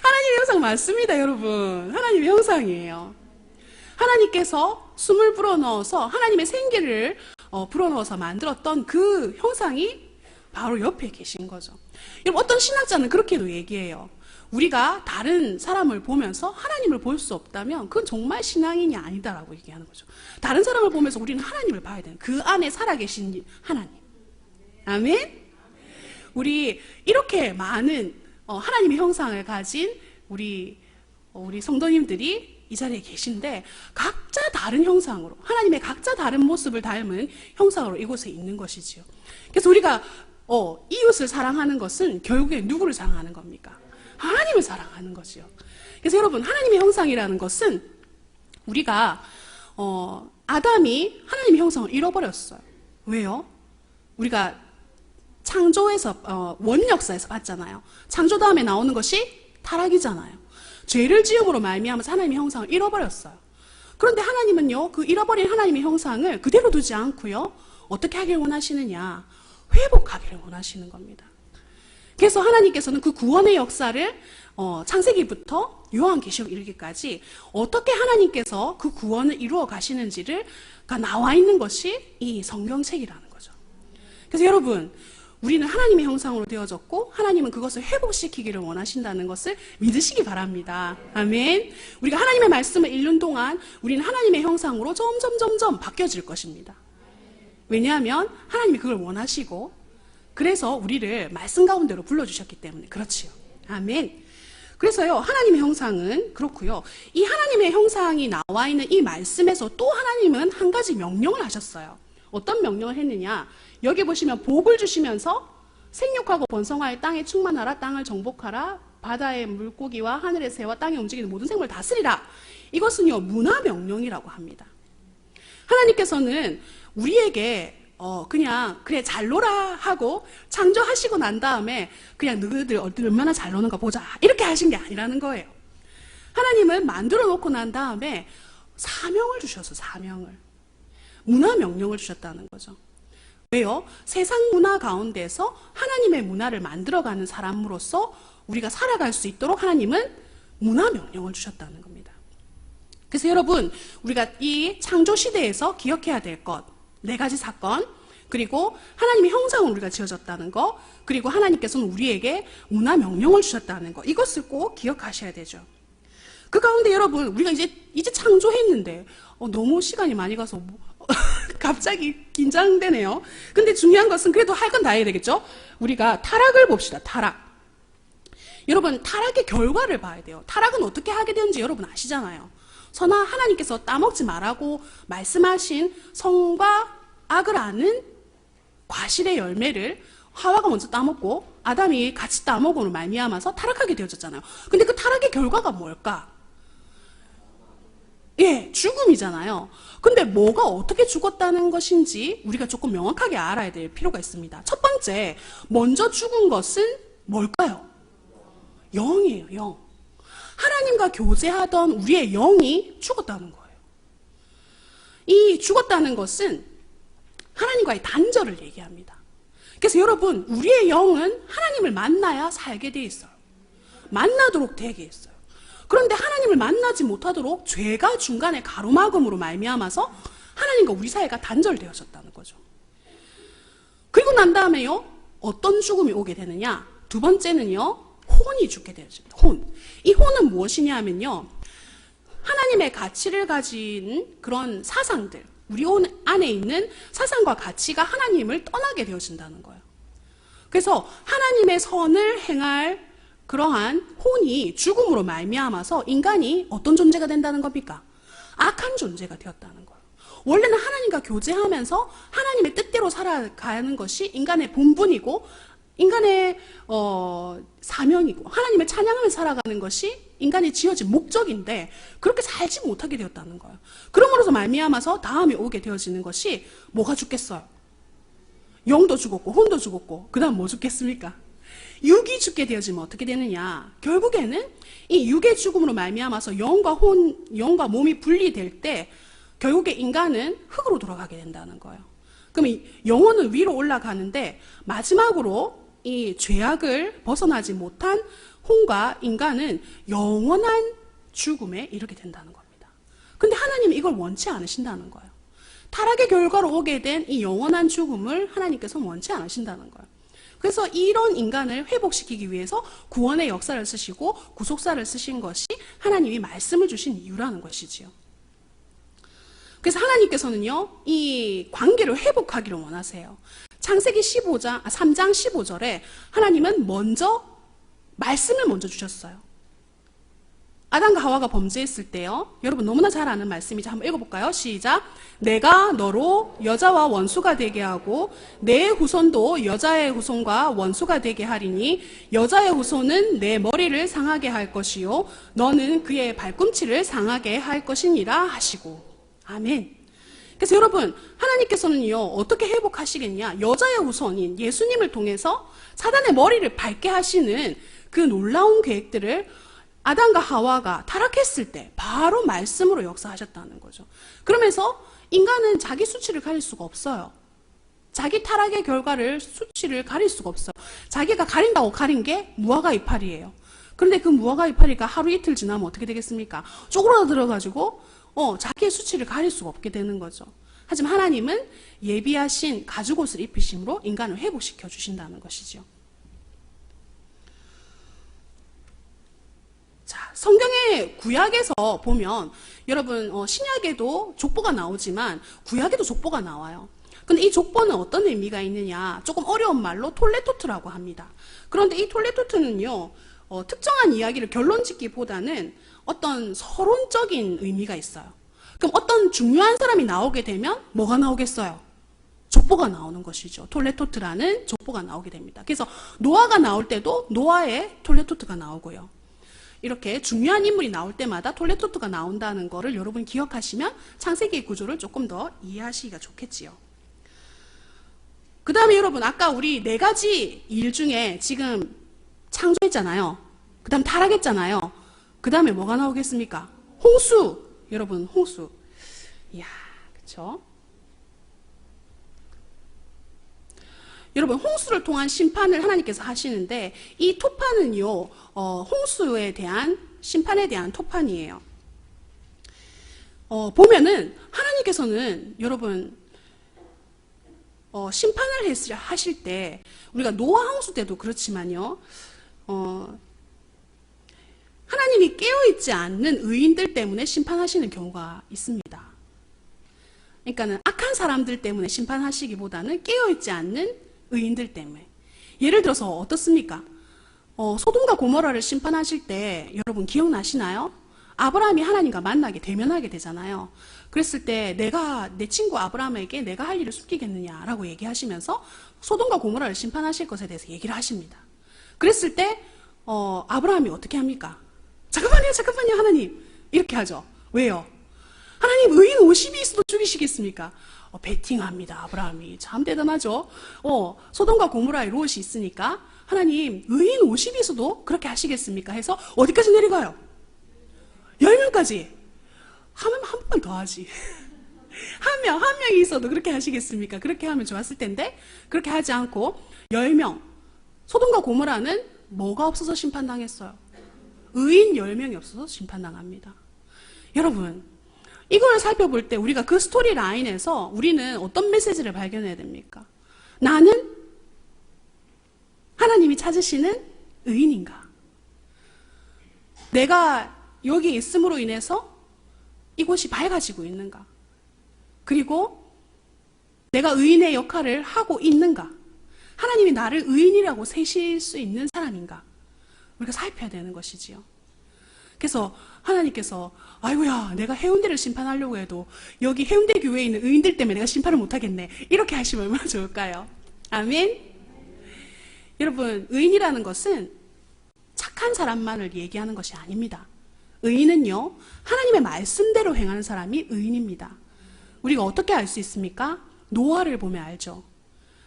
하나님의 형상 맞습니다, 여러분. 하나님의 형상이에요. 하나님께서 숨을 불어넣어서 하나님의 생기를 불어넣어서 만들었던 그 형상이 바로 옆에 계신 거죠. 여러분, 어떤 신학자는 그렇게도 얘기해요. 우리가 다른 사람을 보면서 하나님을 볼 수 없다면 그건 정말 신앙인이 아니다라고 얘기하는 거죠. 다른 사람을 보면서 우리는 하나님을 봐야 되는, 그 안에 살아계신 하나님. 아멘? 우리 이렇게 많은 하나님의 형상을 가진 우리 성도님들이 이 자리에 계신데 각자 다른 형상으로, 하나님의 각자 다른 모습을 닮은 형상으로 이곳에 있는 것이지요. 그래서 우리가 이웃을 사랑하는 것은 결국에 누구를 사랑하는 겁니까? 하나님을 사랑하는 거지요. 그래서 여러분, 하나님의 형상이라는 것은 우리가 아담이 하나님의 형상을 잃어버렸어요. 왜요? 우리가 창조에서 원역사에서 봤잖아요. 창조 다음에 나오는 것이 타락이잖아요. 죄를 지음으로 말미암아서 하나님의 형상을 잃어버렸어요. 그런데 하나님은요, 그 잃어버린 하나님의 형상을 그대로 두지 않고요, 어떻게 하길 원하시느냐? 회복하기를 원하시는 겁니다. 그래서 하나님께서는 그 구원의 역사를 창세기부터 요한계시록 이르기까지 어떻게 하나님께서 그 구원을 이루어 가시는지가 나와 있는 것이 이 성경책이라는 거죠. 그래서 여러분, 우리는 하나님의 형상으로 되어졌고 하나님은 그것을 회복시키기를 원하신다는 것을 믿으시기 바랍니다. 아멘. 우리가 하나님의 말씀을 읽는 동안 우리는 하나님의 형상으로 점점 바뀌어질 것입니다. 왜냐하면 하나님이 그걸 원하시고 그래서 우리를 말씀 가운데로 불러주셨기 때문에 그렇지요. 아멘. 그래서요, 하나님의 형상은 그렇고요. 이 하나님의 형상이 나와 있는 이 말씀에서 또 하나님은 한 가지 명령을 하셨어요. 어떤 명령을 했느냐? 여기 보시면 복을 주시면서 생육하고 번성하여 땅에 충만하라, 땅을 정복하라, 바다의 물고기와 하늘의 새와 땅에 움직이는 모든 생물을 다스리라. 이것은요, 문화 명령이라고 합니다. 하나님께서는 우리에게 그냥 그래 잘 놀아 하고 창조하시고 난 다음에 그냥 너희들 얼마나 잘 노는가 보자 이렇게 하신 게 아니라는 거예요. 하나님은 만들어 놓고 난 다음에 사명을 주셔서 사명을 문화 명령을 주셨다는 거죠. 왜요? 세상 문화 가운데서 하나님의 문화를 만들어가는 사람으로서 우리가 살아갈 수 있도록 하나님은 문화 명령을 주셨다는 겁니다. 그래서 여러분, 우리가 이 창조 시대에서 기억해야 될 것, 4가지 사건, 그리고 하나님의 형상으로 우리가 지어졌다는 거, 그리고 하나님께서는 우리에게 문화 명령을 주셨다는 거, 이것을 꼭 기억하셔야 되죠. 그 가운데 여러분, 우리가 이제 창조했는데 너무 시간이 많이 가서 갑자기 긴장되네요. 근데 중요한 것은 그래도 할 건 다 해야 되겠죠? 우리가 타락을 봅시다. 타락. 여러분, 타락의 결과를 봐야 돼요. 타락은 어떻게 하게 되는지 여러분 아시잖아요. 선아, 하나님께서 따먹지 말라고 말씀하신 성과 악을 아는 과실의 열매를 하와가 먼저 따먹고 아담이 같이 따먹음으로 말미암아서 타락하게 되어졌잖아요. 근데 그 타락의 결과가 뭘까? 예, 죽음이잖아요. 근데 뭐가 어떻게 죽었다는 것인지 우리가 조금 명확하게 알아야 될 필요가 있습니다. 첫 번째, 먼저 죽은 것은 뭘까요? 영이에요, 영. 하나님과 교제하던 우리의 영이 죽었다는 거예요. 이 죽었다는 것은 하나님과의 단절을 얘기합니다. 그래서 여러분, 우리의 영은 하나님을 만나야 살게 돼 있어요. 만나도록 되게 있어요. 그런데 하나님을 만나지 못하도록 죄가 중간에 가로막음으로 말미암아서 하나님과 우리 사이가 단절되어졌다는 거죠. 그리고 난 다음에요, 어떤 죽음이 오게 되느냐? 두 번째는요, 혼이 죽게 되어집니다. 혼. 이 혼은 무엇이냐 하면요, 하나님의 가치를 가진 그런 사상들, 우리 안에 있는 사상과 가치가 하나님을 떠나게 되어진다는 거예요. 그래서 하나님의 선을 행할 그러한 혼이 죽음으로 말미암아서 인간이 어떤 존재가 된다는 겁니까? 악한 존재가 되었다는 거예요. 원래는 하나님과 교제하면서 하나님의 뜻대로 살아가는 것이 인간의 본분이고 인간의 사명이고 하나님을 찬양하며 살아가는 것이 인간이 지어진 목적인데 그렇게 살지 못하게 되었다는 거예요. 그러므로서 말미암아서 다음에 오게 되어지는 것이 뭐가 죽겠어요? 영도 죽었고 혼도 죽었고 그 다음 뭐 죽겠습니까? 육이 죽게 되어지면 어떻게 되느냐? 결국에는 이 육의 죽음으로 말미암아서 영과 몸이 분리될 때 결국에 인간은 흙으로 돌아가게 된다는 거예요. 그럼 영혼은 위로 올라가는데 마지막으로 이 죄악을 벗어나지 못한 혼과 인간은 영원한 죽음에 이르게 된다는 겁니다. 근데 하나님은 이걸 원치 않으신다는 거예요. 타락의 결과로 오게 된 이 영원한 죽음을 하나님께서는 원치 않으신다는 거예요. 그래서 이런 인간을 회복시키기 위해서 구원의 역사를 쓰시고 구속사를 쓰신 것이 하나님이 말씀을 주신 이유라는 것이지요. 그래서 하나님께서는요, 이 관계를 회복하기를 원하세요. 창세기 3장 15절에 하나님은 말씀을 먼저 주셨어요. 아담과 하와가 범죄했을 때요, 여러분 너무나 잘 아는 말씀이죠. 한번 읽어볼까요? 시작. 내가 너로 여자와 원수가 되게 하고 내 후손도 여자의 후손과 원수가 되게 하리니 여자의 후손은 내 머리를 상하게 할 것이요 너는 그의 발꿈치를 상하게 할 것이니라 하시고. 아멘. 그래서 여러분, 하나님께서는요, 어떻게 회복하시겠냐? 여자의 후손인 예수님을 통해서 사단의 머리를 밟게 하시는 그 놀라운 계획들을 아담과 하와가 타락했을 때 바로 말씀으로 역사하셨다는 거죠. 그러면서 인간은 자기 수치를 가릴 수가 없어요. 자기 타락의 결과를 수치를 가릴 수가 없어요. 자기가 가린다고 가린 게 무화과 이파리예요. 그런데 그 무화과 이파리가 하루 이틀 지나면 어떻게 되겠습니까? 쪼그라들어가지고 자기의 수치를 가릴 수가 없게 되는 거죠. 하지만 하나님은 예비하신 가죽옷을 입히심으로 인간을 회복시켜 주신다는 것이죠. 자, 성경의 구약에서 보면 여러분 신약에도 족보가 나오지만 구약에도 족보가 나와요. 근데 이 족보는 어떤 의미가 있느냐, 조금 어려운 말로 톨레토트라고 합니다. 그런데 이 톨레토트는요 특정한 이야기를 결론 짓기보다는 어떤 서론적인 의미가 있어요. 그럼 어떤 중요한 사람이 나오게 되면 뭐가 나오겠어요? 족보가 나오는 것이죠. 톨레토트라는 족보가 나오게 됩니다. 그래서 노아가 나올 때도 노아의 톨레토트가 나오고요. 이렇게 중요한 인물이 나올 때마다 톨레토트가 나온다는 거를 여러분 기억하시면 창세기의 구조를 조금 더 이해하시기가 좋겠지요. 그 다음에 여러분 아까 우리 4가지 일 중에 지금 창조했잖아요. 그 다음 타락했잖아요. 그 다음에 뭐가 나오겠습니까? 홍수. 여러분 홍수. 이야, 그쵸? 여러분 홍수를 통한 심판을 하나님께서 하시는데 이 토판은요 홍수에 대한 심판에 대한 토판이에요. 보면은 하나님께서는 여러분 심판을 하실 때 우리가 노아 홍수 때도 그렇지만요 하나님이 깨어있지 않는 의인들 때문에 심판하시는 경우가 있습니다. 그러니까는 악한 사람들 때문에 심판하시기보다는 깨어있지 않는 의인들 때문에. 예를 들어서 어떻습니까? 소돔과 고모라를 심판하실 때 여러분 기억나시나요? 아브라함이 하나님과 만나게 대면하게 되잖아요. 그랬을 때 내가 내 친구 아브라함에게 내가 할 일을 숨기겠느냐라고 얘기하시면서 소돔과 고모라를 심판하실 것에 대해서 얘기를 하십니다. 그랬을 때 아브라함이 어떻게 합니까? 잠깐만요 하나님 이렇게 하죠. 왜요? 하나님 의인 50이 있어도 죽이시겠습니까? 베팅합니다. 아브라함이 참 대단하죠. 소돔과 고모라에 롯이 있으니까 하나님 의인 50이 있어도 그렇게 하시겠습니까? 해서 어디까지 내려가요? 10명까지. 하면 한 번 더 하지. 한 명이 있어도 그렇게 하시겠습니까? 그렇게 하면 좋았을 텐데 그렇게 하지 않고 10명. 소돔과 고모라는 뭐가 없어서 심판당했어요? 의인 10명이 없어서 심판당합니다. 여러분 이걸 살펴볼 때 우리가 그 스토리 라인에서 우리는 어떤 메시지를 발견해야 됩니까? 나는 하나님이 찾으시는 의인인가? 내가 여기 있음으로 인해서 이곳이 밝아지고 있는가? 그리고 내가 의인의 역할을 하고 있는가? 하나님이 나를 의인이라고 세실 수 있는 사람인가? 우리가 살펴야 되는 것이지요. 그래서 하나님께서 아이고야 내가 해운대를 심판하려고 해도 여기 해운대 교회에 있는 의인들 때문에 내가 심판을 못하겠네 이렇게 하시면 얼마나 좋을까요? 아멘. 여러분 의인이라는 것은 착한 사람만을 얘기하는 것이 아닙니다. 의인은요 하나님의 말씀대로 행하는 사람이 의인입니다. 우리가 어떻게 알 수 있습니까? 노아를 보면 알죠.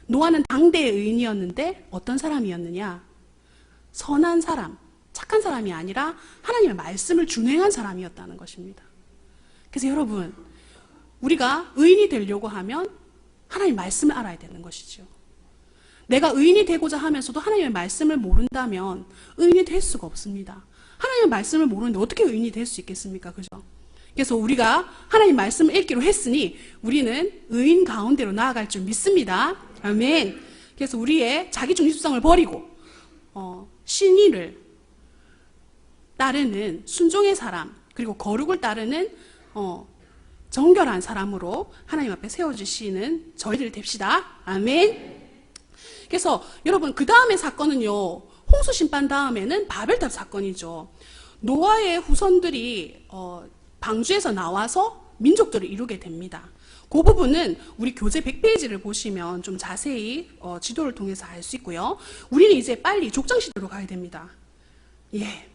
노아는 당대의 의인이었는데 어떤 사람이었느냐? 선한 사람, 착한 사람이 아니라 하나님의 말씀을 준행한 사람이었다는 것입니다. 그래서 여러분 우리가 의인이 되려고 하면 하나님의 말씀을 알아야 되는 것이죠. 내가 의인이 되고자 하면서도 하나님의 말씀을 모른다면 의인이 될 수가 없습니다. 하나님의 말씀을 모르는데 어떻게 의인이 될 수 있겠습니까? 그죠? 그래서 우리가 하나님 말씀을 읽기로 했으니 우리는 의인 가운데로 나아갈 줄 믿습니다. 아멘. 그래서 우리의 자기중심성을 버리고 신의를 따르는 순종의 사람 그리고 거룩을 따르는 정결한 사람으로 하나님 앞에 세워주시는 저희들 됩시다. 아멘. 그래서 여러분 그 다음의 사건은요 홍수 심판 다음에는 바벨탑 사건이죠. 노아의 후손들이 방주에서 나와서 민족들을 이루게 됩니다. 그 부분은 우리 교재 100페이지를 보시면 좀 자세히 지도를 통해서 알 수 있고요. 우리는 이제 빨리 족장시대로 가야 됩니다. 예.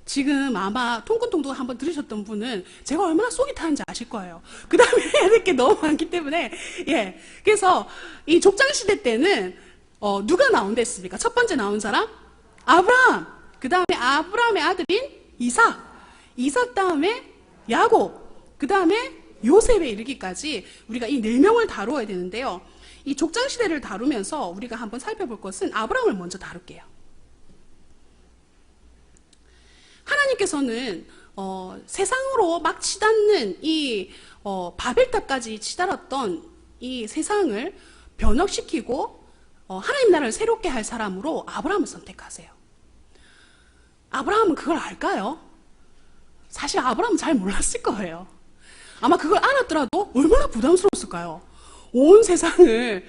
지금 아마 통근통도 한번 들으셨던 분은 제가 얼마나 속이 타는지 아실 거예요. 그 다음에 해야 될 게 너무 많기 때문에 예. 그래서 이 족장시대 때는 누가 나온댔습니까? 첫 번째 나온 사람? 아브라함. 그 다음에 아브라함의 아들인 이삭 다음에 야곱, 그 다음에 요셉에 이르기까지 우리가 이 4명을 다루어야 되는데요. 이 족장시대를 다루면서 우리가 한번 살펴볼 것은 아브라함을 먼저 다룰게요. 하나님께서는 세상으로 막 치닫는 이 바벨탑까지 치달았던 이 세상을 변혁시키고 하나님 나라를 새롭게 할 사람으로 아브라함을 선택하세요. 아브라함은 그걸 알까요? 사실 아브라함은 잘 몰랐을 거예요. 아마 그걸 알았더라도 얼마나 부담스러웠을까요? 온 세상을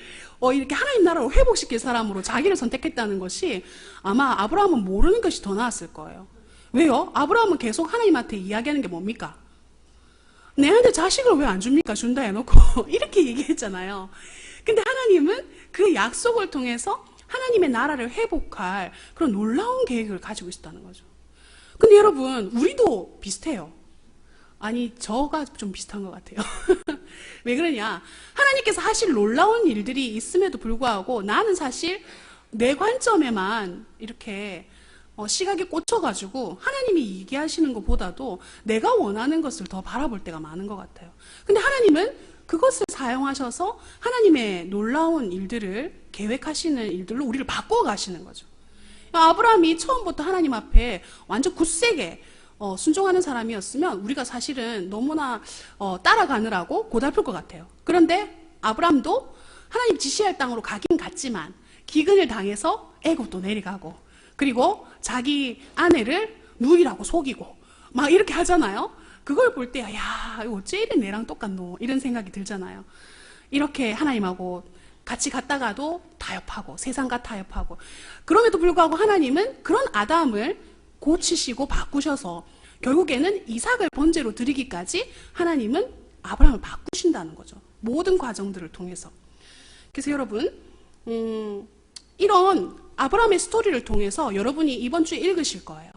이렇게 하나님 나라로 회복시킬 사람으로 자기를 선택했다는 것이 아마 아브라함은 모르는 것이 더 나았을 거예요. 왜요? 아브라함은 계속 하나님한테 이야기하는 게 뭡니까? 내한테 자식을 왜 안 줍니까? 준다 해놓고 이렇게 얘기했잖아요. 근데 하나님은 그 약속을 통해서 하나님의 나라를 회복할 그런 놀라운 계획을 가지고 있었다는 거죠. 근데 여러분, 우리도 비슷해요. 아니, 저가 좀 비슷한 것 같아요. 왜 그러냐? 하나님께서 하실 놀라운 일들이 있음에도 불구하고 나는 사실 내 관점에만 이렇게 시각에 꽂혀가지고 하나님이 얘기하시는 것보다도 내가 원하는 것을 더 바라볼 때가 많은 것 같아요. 근데 하나님은 그것을 사용하셔서 하나님의 놀라운 일들을 계획하시는 일들로 우리를 바꿔 가시는 거죠. 아브라함이 처음부터 하나님 앞에 완전 굳세게 순종하는 사람이었으면 우리가 사실은 너무나 따라가느라고 고달플 것 같아요. 그런데 아브라함도 하나님 지시할 땅으로 가긴 갔지만 기근을 당해서 애굽도 내려가고, 그리고 자기 아내를 누이라고 속이고 막 이렇게 하잖아요. 그걸 볼 때 야, 어째 이래 내랑 똑같노 이런 생각이 들잖아요. 이렇게 하나님하고 같이 갔다가도 타협하고 세상과 타협하고, 그럼에도 불구하고 하나님은 그런 아담을 고치시고 바꾸셔서 결국에는 이삭을 번제로 드리기까지 하나님은 아브라함을 바꾸신다는 거죠. 모든 과정들을 통해서. 그래서 여러분, 이런 아브라함의 스토리를 통해서 여러분이 이번 주에 읽으실 거예요.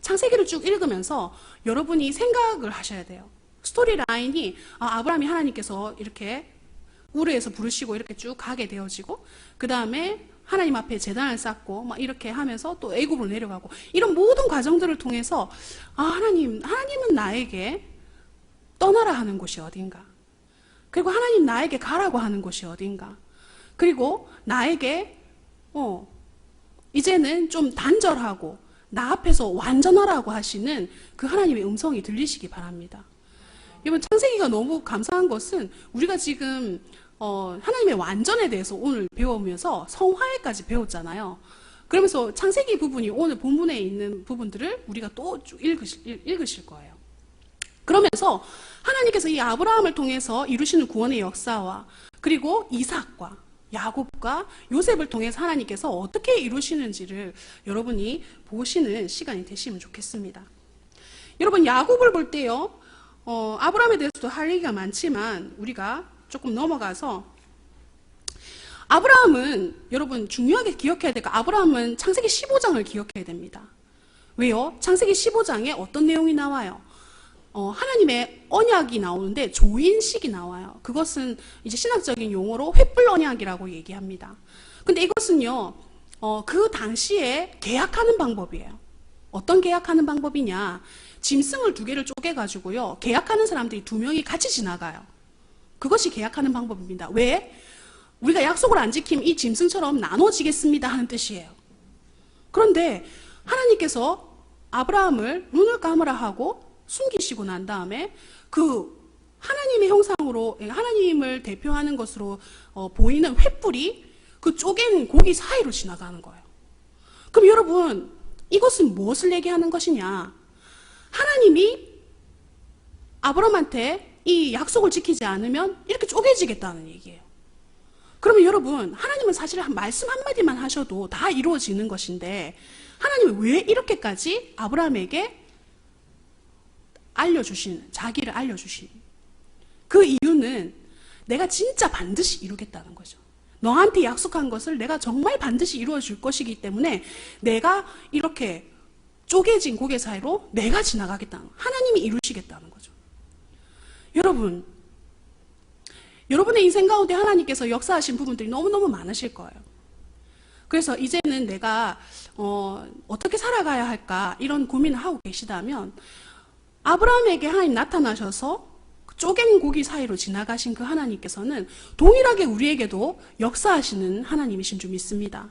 창세기를 쭉 읽으면서 여러분이 생각을 하셔야 돼요. 스토리 라인이 아브라함이 하나님께서 이렇게 우르에서 부르시고 이렇게 쭉 가게 되어지고, 그 다음에 하나님 앞에 제단을 쌓고 막 이렇게 하면서 또 애굽으로 내려가고, 이런 모든 과정들을 통해서 하나님은 나에게 떠나라 하는 곳이 어딘가, 그리고 하나님 나에게 가라고 하는 곳이 어딘가, 그리고 나에게 이제는 좀 단절하고 나 앞에서 완전하라고 하시는 그 하나님의 음성이 들리시기 바랍니다. 여러분, 창세기가 너무 감사한 것은 우리가 지금 하나님의 완전에 대해서 오늘 배우면서 성화에까지 배웠잖아요. 그러면서 창세기 부분이 오늘 본문에 있는 부분들을 우리가 또 쭉 읽으실 거예요. 그러면서 하나님께서 이 아브라함을 통해서 이루시는 구원의 역사와, 그리고 이삭과 야곱과 요셉을 통해서 하나님께서 어떻게 이루시는지를 여러분이 보시는 시간이 되시면 좋겠습니다. 여러분, 야곱을 볼 때요, 아브라함에 대해서도 할 얘기가 많지만 우리가 조금 넘어가서, 아브라함은 여러분 중요하게 기억해야 될 거, 아브라함은 창세기 15장을 기억해야 됩니다. 왜요? 창세기 15장에 어떤 내용이 나와요? 하나님의 언약이 나오는데 조인식이 나와요. 그것은 이제 신학적인 용어로 횃불 언약이라고 얘기합니다. 근데 이것은요, 그 당시에 계약하는 방법이에요. 어떤 계약하는 방법이냐? 짐승을 2개를 쪼개가지고요, 계약하는 사람들이 2명이 같이 지나가요. 그것이 계약하는 방법입니다. 왜? 우리가 약속을 안 지키면 이 짐승처럼 나눠지겠습니다 하는 뜻이에요. 그런데 하나님께서 아브라함을 눈을 감으라 하고 숨기시고 난 다음에 그 하나님의 형상으로, 하나님을 대표하는 것으로 보이는 횃불이 그 쪼갠 고기 사이로 지나가는 거예요. 그럼 여러분, 이것은 무엇을 얘기하는 것이냐? 하나님이 아브라함한테 이 약속을 지키지 않으면 이렇게 쪼개지겠다는 얘기예요. 그러면 여러분, 하나님은 사실 말씀 한마디만 하셔도 다 이루어지는 것인데 하나님은 왜 이렇게까지 아브라함에게 자기를 알려주신 그 이유는 내가 진짜 반드시 이루겠다는 거죠. 너한테 약속한 것을 내가 정말 반드시 이루어줄 것이기 때문에 내가 이렇게 쪼개진 고개 사이로 내가 지나가겠다는, 하나님이 이루시겠다는 거죠. 여러분, 여러분의 인생 가운데 하나님께서 역사하신 부분들이 너무너무 많으실 거예요. 그래서 이제는 내가 어떻게 살아가야 할까 이런 고민을 하고 계시다면, 아브라함에게 하나님 나타나셔서 쪼갠 고기 사이로 지나가신 그 하나님께서는 동일하게 우리에게도 역사하시는 하나님이신 줄 믿습니다.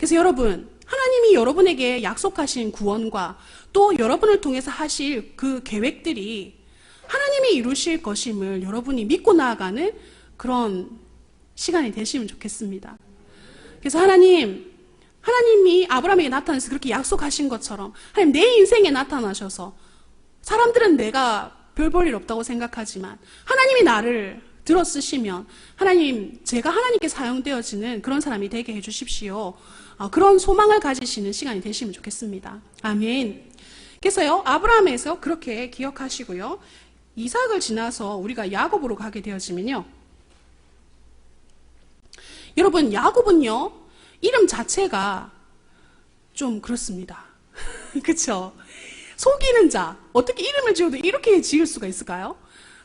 그래서 여러분, 하나님이 여러분에게 약속하신 구원과 또 여러분을 통해서 하실 그 계획들이 하나님이 이루실 것임을 여러분이 믿고 나아가는 그런 시간이 되시면 좋겠습니다. 그래서 하나님이 아브라함에게 나타나서 그렇게 약속하신 것처럼 하나님 내 인생에 나타나셔서 사람들은 내가 별 볼 일 없다고 생각하지만 하나님이 나를 들어 쓰시면 제가 하나님께 사용되어지는 그런 사람이 되게 해주십시오. 그런 소망을 가지시는 시간이 되시면 좋겠습니다. 아멘. 그래서요, 아브라함에서 그렇게 기억하시고요. 이삭을 지나서 우리가 야곱으로 가게 되어지면요. 여러분, 야곱은요, 이름 자체가 좀 그렇습니다. 그쵸? 속이는 자. 어떻게 이름을 지어도 이렇게 지을 수가 있을까요?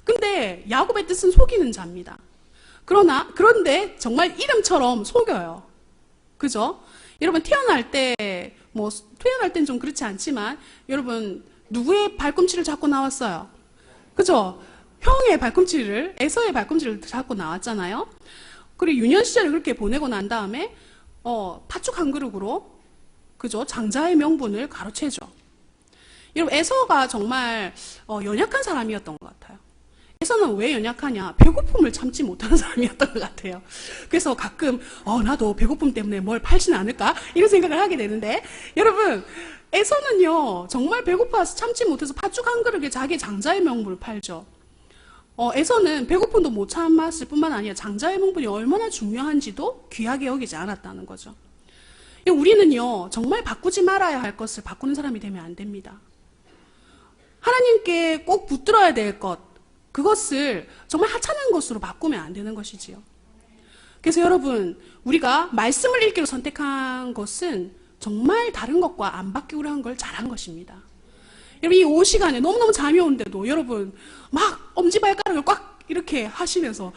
근데 야곱의 뜻은 속이는 자입니다. 그런데 정말 이름처럼 속여요. 그죠? 여러분, 태어날 땐 좀 그렇지 않지만, 여러분, 누구의 발꿈치를 잡고 나왔어요? 그죠? 에서의 발꿈치를 잡고 나왔잖아요? 그리고 유년 시절을 그렇게 보내고 난 다음에, 팥죽 한 그릇으로, 그죠? 장자의 명분을 가로채죠. 여러분, 에서가 정말, 연약한 사람이었던 것 같아요. 에서는 왜 연약하냐? 배고픔을 참지 못하는 사람이었던 것 같아요. 그래서 가끔 나도 배고픔 때문에 뭘 팔지는 않을까? 이런 생각을 하게 되는데, 여러분, 에서는요 정말 배고파서 참지 못해서 팥죽 한 그릇에 자기 장자의 명분을 팔죠. 에서는 배고픔도 못 참았을 뿐만 아니라 장자의 명분이 얼마나 중요한지도 귀하게 여기지 않았다는 거죠. 우리는요 정말 바꾸지 말아야 할 것을 바꾸는 사람이 되면 안 됩니다. 하나님께 꼭 붙들어야 될 것, 그것을 정말 하찮은 것으로 바꾸면 안 되는 것이지요. 그래서 여러분, 우리가 말씀을 읽기로 선택한 것은 정말 다른 것과 안 바뀌기로 한 걸 잘한 것입니다. 여러분, 이 오후 시간에 너무너무 잠이 오는데도 여러분 막 엄지발가락을 꽉 이렇게 하시면서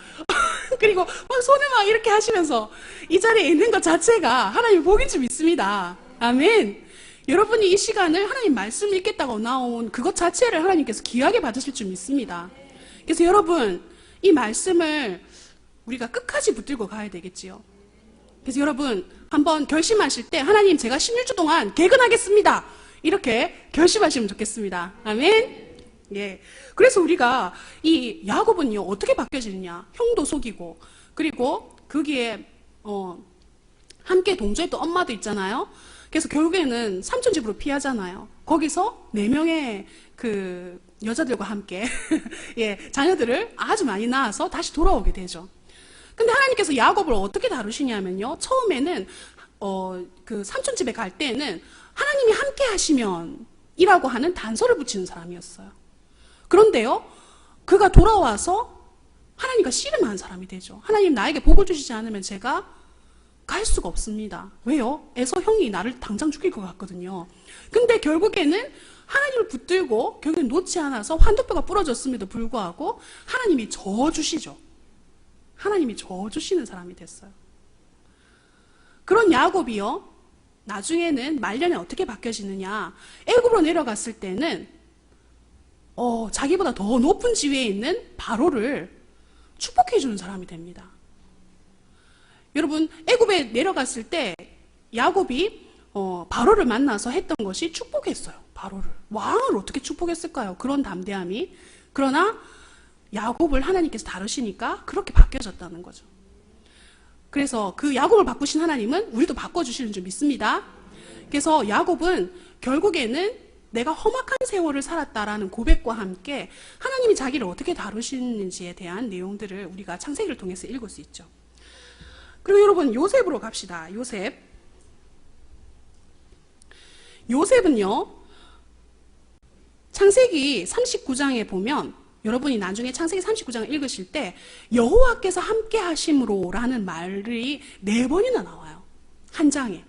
그리고 막 손을 막 이렇게 하시면서 이 자리에 있는 것 자체가 하나님의 복인 줄 믿습니다. 아멘. 여러분이 이 시간을 하나님 말씀 읽겠다고 나온 그것 자체를 하나님께서 귀하게 받으실 줄 믿습니다. 그래서 여러분, 이 말씀을 우리가 끝까지 붙들고 가야 되겠지요. 그래서 여러분, 한번 결심하실 때 하나님, 제가 16주 동안 개근하겠습니다, 이렇게 결심하시면 좋겠습니다. 아멘. 예. 그래서 우리가 이 야곱은요 어떻게 바뀌어지느냐? 형도 속이고, 그리고 거기에 함께 동조했던 엄마도 있잖아요. 그래서 결국에는 삼촌 집으로 피하잖아요. 거기서 4명의 그 여자들과 함께 예, 자녀들을 아주 많이 낳아서 다시 돌아오게 되죠. 근데 하나님께서 야곱을 어떻게 다루시냐면요, 처음에는 그 삼촌 집에 갈 때는 하나님이 함께 하시면 이라고 하는 단서를 붙이는 사람이었어요. 그런데요, 그가 돌아와서 하나님과 씨름하는 사람이 되죠. 하나님, 나에게 복을 주시지 않으면 제가 갈 수가 없습니다. 왜요? 에서 형이 나를 당장 죽일 것 같거든요. 근데 결국에는 하나님을 붙들고 결국엔 놓지 않아서 환도뼈가 부러졌음에도 불구하고 하나님이 저어주시죠. 하나님이 저어주시는 사람이 됐어요. 그런 야곱이요, 나중에는 말년에 어떻게 바뀌어지느냐? 애굽으로 내려갔을 때는 자기보다 더 높은 지위에 있는 바로를 축복해주는 사람이 됩니다. 여러분, 애굽에 내려갔을 때 야곱이 바로를 만나서 했던 것이 축복했어요. 바로를. 왕을 어떻게 축복했을까요? 그런 담대함이. 그러나 야곱을 하나님께서 다루시니까 그렇게 바뀌어졌다는 거죠. 그래서 그 야곱을 바꾸신 하나님은 우리도 바꿔주시는 줄 믿습니다. 그래서 야곱은 결국에는 내가 험악한 세월을 살았다라는 고백과 함께 하나님이 자기를 어떻게 다루시는지에 대한 내용들을 우리가 창세기를 통해서 읽을 수 있죠. 그리고 여러분, 요셉으로 갑시다. 요셉은요, 창세기 39장에 보면, 여러분이 나중에 창세기 39장을 읽으실 때 여호와께서 함께 하심으로 라는 말이 4번이나 나와요. 한 장에.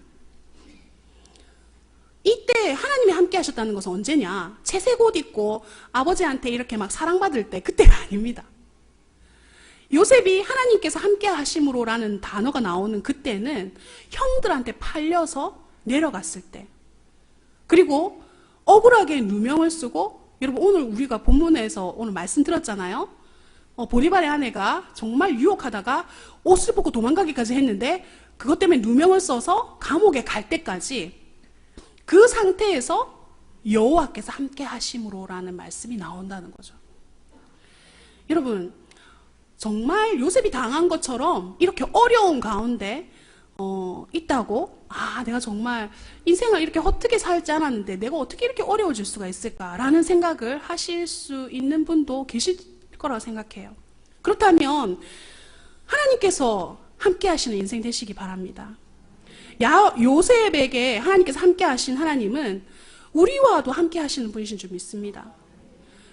이때 하나님이 함께 하셨다는 것은 언제냐? 채색 옷 입고 아버지한테 이렇게 막 사랑받을 때, 그때가 아닙니다. 요셉이 하나님께서 함께 하심으로 라는 단어가 나오는 그때는 형들한테 팔려서 내려갔을 때, 그리고 억울하게 누명을 쓰고, 여러분 오늘 우리가 본문에서 오늘 말씀 들었잖아요. 보리발의 아내가 정말 유혹하다가 옷을 벗고 도망가기까지 했는데 그것 때문에 누명을 써서 감옥에 갈 때까지 그 상태에서 여호와께서 함께 하심으로라는 말씀이 나온다는 거죠. 여러분, 정말 요셉이 당한 것처럼 이렇게 어려운 가운데 있다고, 내가 정말 인생을 이렇게 헛되게 살지 않았는데 내가 어떻게 이렇게 어려워질 수가 있을까라는 생각을 하실 수 있는 분도 계실 거라고 생각해요. 그렇다면 하나님께서 함께 하시는 인생 되시기 바랍니다. 요셉에게 하나님께서 함께 하신 하나님은 우리와도 함께 하시는 분이신 줄 믿습니다.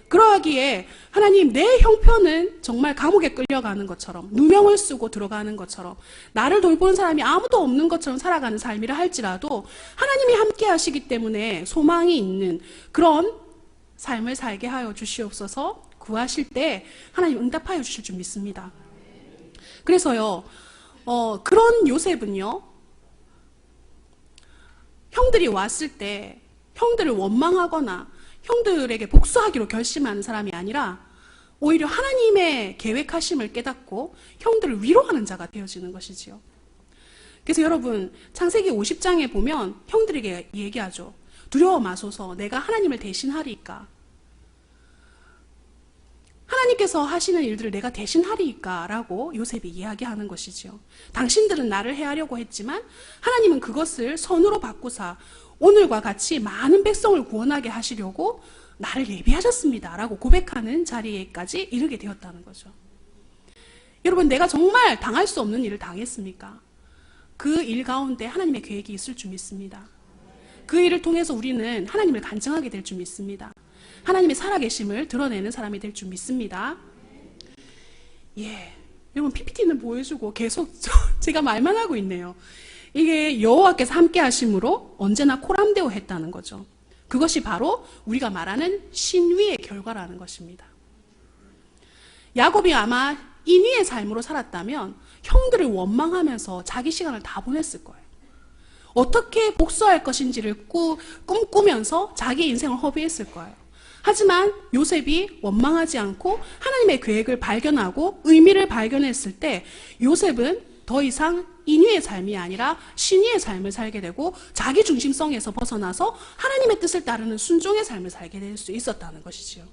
그러하기에 하나님, 내 형편은 정말 감옥에 끌려가는 것처럼, 누명을 쓰고 들어가는 것처럼, 나를 돌보는 사람이 아무도 없는 것처럼 살아가는 삶이라 할지라도 하나님이 함께 하시기 때문에 소망이 있는 그런 삶을 살게 하여 주시옵소서. 구하실 때 하나님 응답하여 주실 줄 믿습니다. 그래서요, 그런 요셉은요, 형들이 왔을 때 형들을 원망하거나 형들에게 복수하기로 결심하는 사람이 아니라 오히려 하나님의 계획하심을 깨닫고 형들을 위로하는 자가 되어지는 것이지요. 그래서 여러분, 창세기 50장에 보면 형들에게 얘기하죠. 두려워 마소서, 내가 하나님을 대신하리이까? 하나님께서 하시는 일들을 내가 대신하리이까? 라고 요셉이 이야기하는 것이지요. 당신들은 나를 해하려고 했지만 하나님은 그것을 선으로 바꾸사 오늘과 같이 많은 백성을 구원하게 하시려고 나를 예비하셨습니다 라고 고백하는 자리에까지 이르게 되었다는 거죠. 여러분, 내가 정말 당할 수 없는 일을 당했습니까? 그 일 가운데 하나님의 계획이 있을 줄 믿습니다. 그 일을 통해서 우리는 하나님을 간증하게 될 줄 믿습니다. 하나님의 살아계심을 드러내는 사람이 될 줄 믿습니다. 여러분, PPT는 보여주고 계속 제가 말만 하고 있네요. 이게 여호와께서 함께 하심으로 언제나 코람데오 했다는 거죠. 그것이 바로 우리가 말하는 신위의 결과라는 것입니다. 야곱이 아마 인위의 삶으로 살았다면 형들을 원망하면서 자기 시간을 다 보냈을 거예요. 어떻게 복수할 것인지를 꿈꾸면서 자기 인생을 허비했을 거예요. 하지만 요셉이 원망하지 않고 하나님의 계획을 발견하고 의미를 발견했을 때 요셉은 더 이상 인위의 삶이 아니라 신위의 삶을 살게 되고 자기 중심성에서 벗어나서 하나님의 뜻을 따르는 순종의 삶을 살게 될 수 있었다는 것이지요.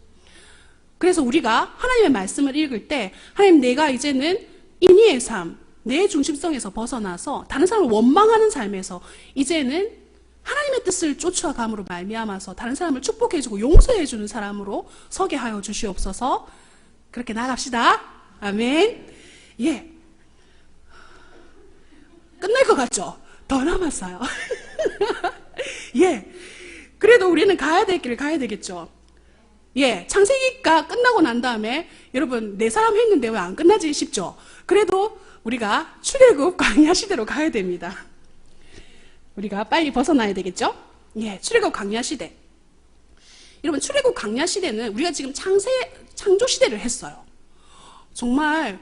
그래서 우리가 하나님의 말씀을 읽을 때 하나님, 내가 이제는 인위의 삶, 내 중심성에서 벗어나서 다른 사람을 원망하는 삶에서 이제는 하나님의 뜻을 쫓아감으로 말미암아서 다른 사람을 축복해주고 용서해주는 사람으로 서게 하여 주시옵소서. 그렇게 나갑시다. 아멘. 끝날 것 같죠? 더 남았어요. 그래도 우리는 가야 될 길을 가야 되겠죠. 창세기가 끝나고 난 다음에 여러분, 네 사람 했는데 왜 안 끝나지 싶죠? 그래도 우리가 출애굽 광야 시대로 가야 됩니다. 우리가 빨리 벗어나야 되겠죠? 출애굽 광야 시대. 여러분, 출애굽 광야 시대는 우리가 지금 창조 시대를 했어요. 정말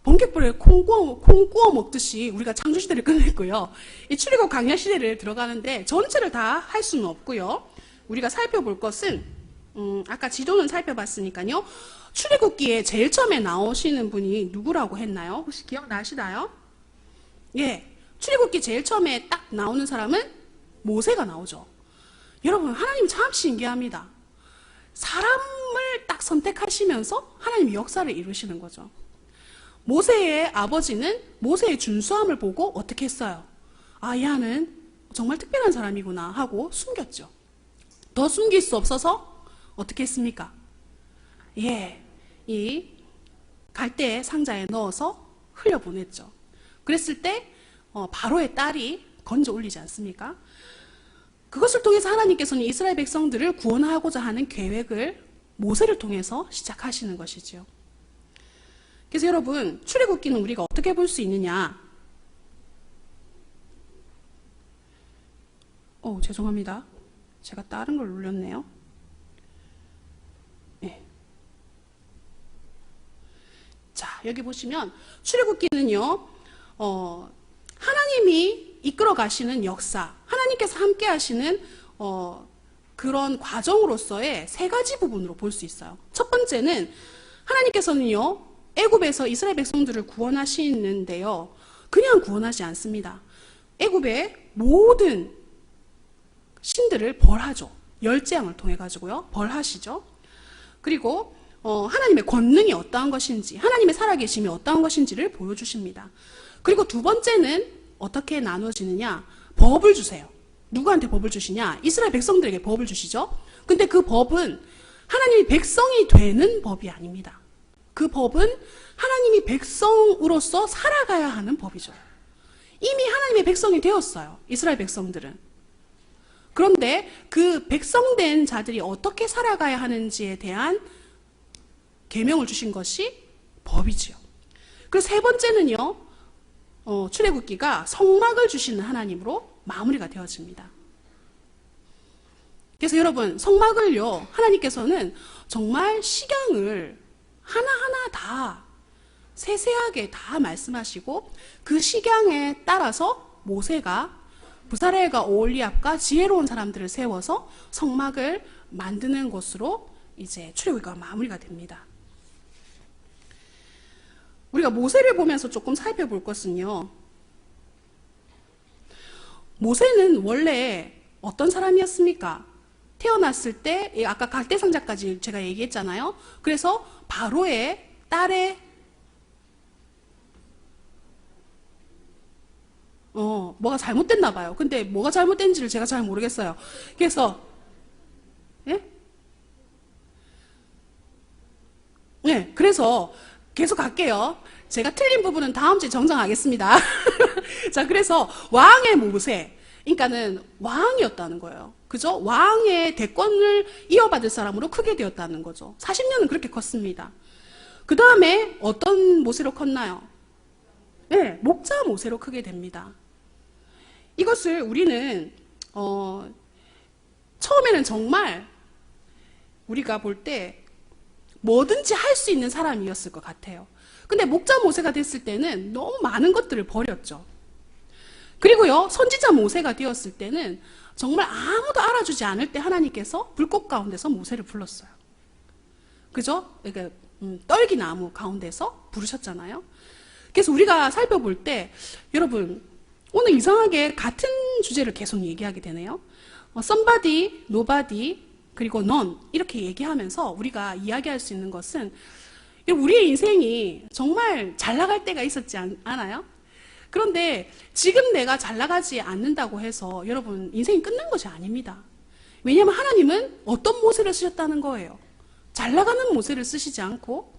번갯불에 콩 구워 먹듯이 우리가 창조 시대를 끝냈고요. 이 출애굽 광야 시대를 들어가는데 전체를 다 할 수는 없고요. 우리가 살펴볼 것은 아까 지도는 살펴봤으니까요. 출애굽기에 제일 처음에 나오시는 분이 누구라고 했나요? 혹시 기억나시나요? 출애굽기 제일 처음에 딱 나오는 사람은 모세가 나오죠. 여러분, 하나님 참 신기합니다. 사람을 딱 선택하시면서 하나님이 역사를 이루시는 거죠. 모세의 아버지는 모세의 준수함을 보고 어떻게 했어요? 얘는 정말 특별한 사람이구나 하고 숨겼죠. 더 숨길 수 없어서 어떻게 했습니까? 이 갈대 상자에 넣어서 흘려보냈죠. 그랬을 때 바로의 딸이 건져 올리지 않습니까? 그것을 통해서 하나님께서는 이스라엘 백성들을 구원하고자 하는 계획을 모세를 통해서 시작하시는 것이지요. 그래서 여러분, 출애굽기는 우리가 어떻게 볼 수 있느냐? 죄송합니다. 제가 다른 걸 눌렀네요. 자, 여기 보시면 출애굽기는요, 하나님이 이끌어 가시는 역사, 하나님께서 함께 하시는 그런 과정으로서의 세 가지 부분으로 볼 수 있어요. 첫 번째는 하나님께서는요, 애굽에서 이스라엘 백성들을 구원하시는데요. 그냥 구원하지 않습니다. 애굽의 모든 신들을 벌하죠. 열재앙을 통해 가지고요. 벌하시죠. 그리고 하나님의 권능이 어떠한 것인지, 하나님의 살아계심이 어떠한 것인지를 보여주십니다. 그리고 두 번째는 어떻게 나눠지느냐? 법을 주세요. 누구한테 법을 주시냐? 이스라엘 백성들에게 법을 주시죠. 근데 그 법은 하나님이 백성이 되는 법이 아닙니다. 그 법은 하나님이 백성으로서 살아가야 하는 법이죠. 이미 하나님의 백성이 되었어요. 이스라엘 백성들은. 그런데 그 백성된 자들이 어떻게 살아가야 하는지에 대한 계명을 주신 것이 법이지요. 그래서 세 번째는요, 출애굽기가 성막을 주시는 하나님으로 마무리가 되어집니다. 그래서 여러분, 성막을요, 하나님께서는 정말 식양을 하나하나 다 세세하게 다 말씀하시고, 그 식양에 따라서 모세가 부사렐과 오홀리압과 지혜로운 사람들을 세워서 성막을 만드는 것으로 이제 출애굽기가 마무리가 됩니다. 우리가 모세를 보면서 조금 살펴볼 것은요, 모세는 원래 어떤 사람이었습니까? 태어났을 때 아까 갈대상자까지 제가 얘기했잖아요. 그래서 바로의 딸의 뭐가 잘못됐나 봐요. 근데 뭐가 잘못된지를 제가 잘 모르겠어요. 그래서 그래서 계속 갈게요. 제가 틀린 부분은 다음 주에 정정하겠습니다. 자, 그래서 왕의 모세, 그러니까는 왕이었다는 거예요. 그죠? 왕의 대권을 이어받을 사람으로 크게 되었다는 거죠. 40년은 그렇게 컸습니다. 그 다음에 어떤 모세로 컸나요? 목자 모세로 크게 됩니다. 이것을 우리는 처음에는 정말 우리가 볼 때 뭐든지 할 수 있는 사람이었을 것 같아요. 근데 목자 모세가 됐을 때는 너무 많은 것들을 버렸죠. 그리고요, 선지자 모세가 되었을 때는 정말 아무도 알아주지 않을 때 하나님께서 불꽃 가운데서 모세를 불렀어요. 그죠? 그러니까 떨기나무 가운데서 부르셨잖아요. 그래서 우리가 살펴볼 때, 여러분, 오늘 이상하게 같은 주제를 계속 얘기하게 되네요. somebody, nobody, 그리고 none 이렇게 얘기하면서 우리가 이야기할 수 있는 것은, 우리의 인생이 정말 잘 나갈 때가 있었지 않아요? 그런데 지금 내가 잘 나가지 않는다고 해서 여러분 인생이 끝난 것이 아닙니다. 왜냐하면 하나님은 어떤 모세를 쓰셨다는 거예요. 잘 나가는 모세를 쓰시지 않고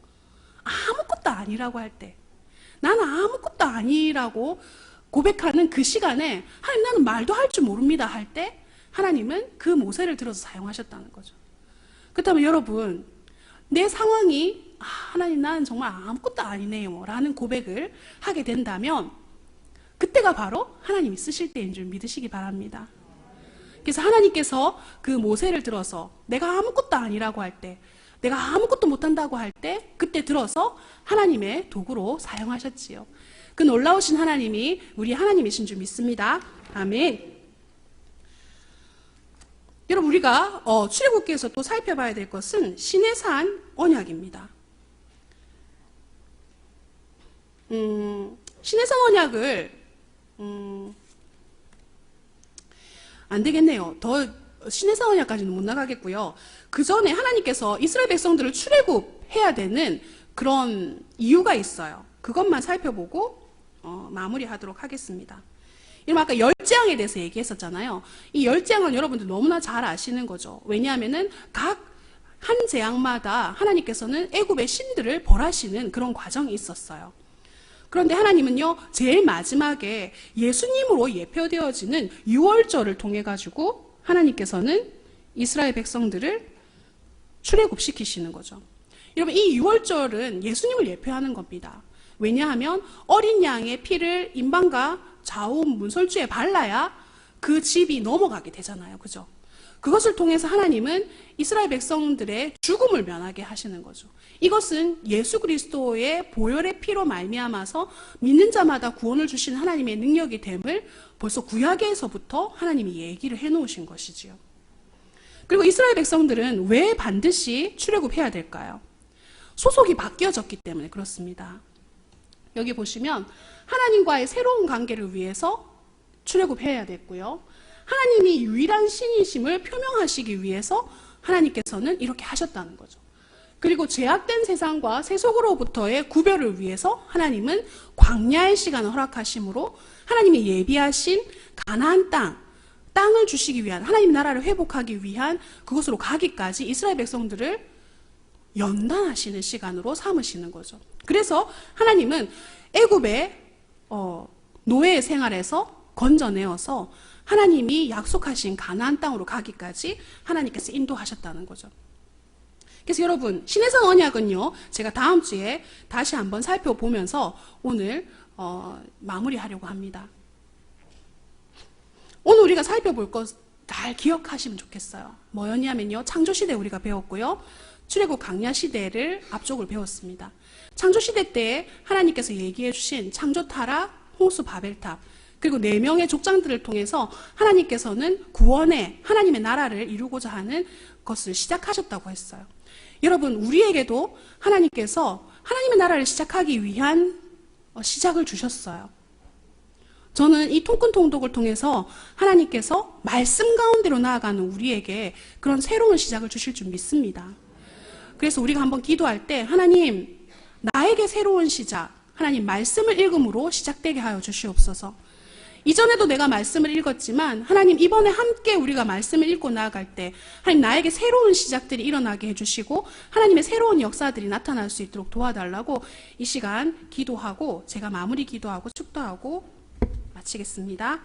아무것도 아니라고 할 때, 나는 아무것도 아니라고 고백하는 그 시간에 하나님 나는 말도 할 줄 모릅니다 할 때 하나님은 그 모세를 들어서 사용하셨다는 거죠. 그렇다면 여러분, 내 상황이 하나님 나는 정말 아무것도 아니네요 라는 고백을 하게 된다면 그때가 바로 하나님이 쓰실 때인 줄 믿으시기 바랍니다. 그래서 하나님께서 그 모세를 들어서 내가 아무것도 아니라고 할 때, 내가 아무것도 못한다고 할 때 그때 들어서 하나님의 도구로 사용하셨지요. 그 놀라우신 하나님이 우리 하나님이신 줄 믿습니다. 아멘. 여러분, 우리가 출애굽기에서 또 살펴봐야 될 것은 시내산 언약입니다. 시내산 언약을 안 되겠네요. 더 시내산 언약까지는 못 나가겠고요. 그 전에 하나님께서 이스라엘 백성들을 출애굽해야 되는 그런 이유가 있어요. 그것만 살펴보고 마무리하도록 하겠습니다. 여러분, 아까 열재앙에 대해서 얘기했었잖아요. 이 열재앙은 여러분들 너무나 잘 아시는 거죠. 왜냐하면은 각 한 재앙마다 하나님께서는 애굽의 신들을 벌하시는 그런 과정이 있었어요. 그런데 하나님은요, 제일 마지막에 예수님으로 예표되어지는 유월절을 통해 가지고 하나님께서는 이스라엘 백성들을 출애굽시키시는 거죠. 여러분, 이 유월절은 예수님을 예표하는 겁니다. 왜냐하면 어린 양의 피를 임방과 좌우 문설주에 발라야 그 집이 넘어가게 되잖아요. 그죠? 그것을 통해서 하나님은 이스라엘 백성들의 죽음을 면하게 하시는 거죠. 이것은 예수 그리스도의 보혈의 피로 말미암아서 믿는 자마다 구원을 주신 하나님의 능력이 됨을 벌써 구약에서부터 하나님이 얘기를 해놓으신 것이지요. 그리고 이스라엘 백성들은 왜 반드시 출애굽해야 될까요? 소속이 바뀌어졌기 때문에 그렇습니다. 여기 보시면 하나님과의 새로운 관계를 위해서 출애굽해야 됐고요. 하나님이 유일한 신이심을 표명하시기 위해서 하나님께서는 이렇게 하셨다는 거죠. 그리고 죄악된 세상과 세속으로부터의 구별을 위해서 하나님은 광야의 시간을 허락하심으로 하나님이 예비하신 가나안 땅을 주시기 위한, 하나님 나라를 회복하기 위한 그곳으로 가기까지 이스라엘 백성들을 연단하시는 시간으로 삼으시는 거죠. 그래서 하나님은 애굽의 노예의 생활에서 건져내어서 하나님이 약속하신 가나안 땅으로 가기까지 하나님께서 인도하셨다는 거죠. 그래서 여러분, 신해성 언약은요, 제가 다음 주에 다시 한번 살펴보면서 오늘 마무리하려고 합니다. 오늘 우리가 살펴볼 것 잘 기억하시면 좋겠어요. 뭐였냐면요, 창조시대 우리가 배웠고요, 출애굽 광야시대를 앞쪽을 배웠습니다. 창조시대 때 하나님께서 얘기해 주신 창조타락, 홍수 바벨탑, 그리고 4명의 족장들을 통해서 하나님께서는 구원의 하나님의 나라를 이루고자 하는 것을 시작하셨다고 했어요. 여러분, 우리에게도 하나님께서 하나님의 나라를 시작하기 위한 시작을 주셨어요. 저는 이 통끈통독을 통해서 하나님께서 말씀 가운데로 나아가는 우리에게 그런 새로운 시작을 주실 줄 믿습니다. 그래서 우리가 한번 기도할 때, 하나님, 나에게 새로운 시작, 하나님 말씀을 읽음으로 시작되게 하여 주시옵소서. 이전에도 내가 말씀을 읽었지만 하나님, 이번에 함께 우리가 말씀을 읽고 나아갈 때 하나님, 나에게 새로운 시작들이 일어나게 해주시고 하나님의 새로운 역사들이 나타날 수 있도록 도와달라고 이 시간 기도하고, 제가 마무리 기도하고 축도하고 마치겠습니다.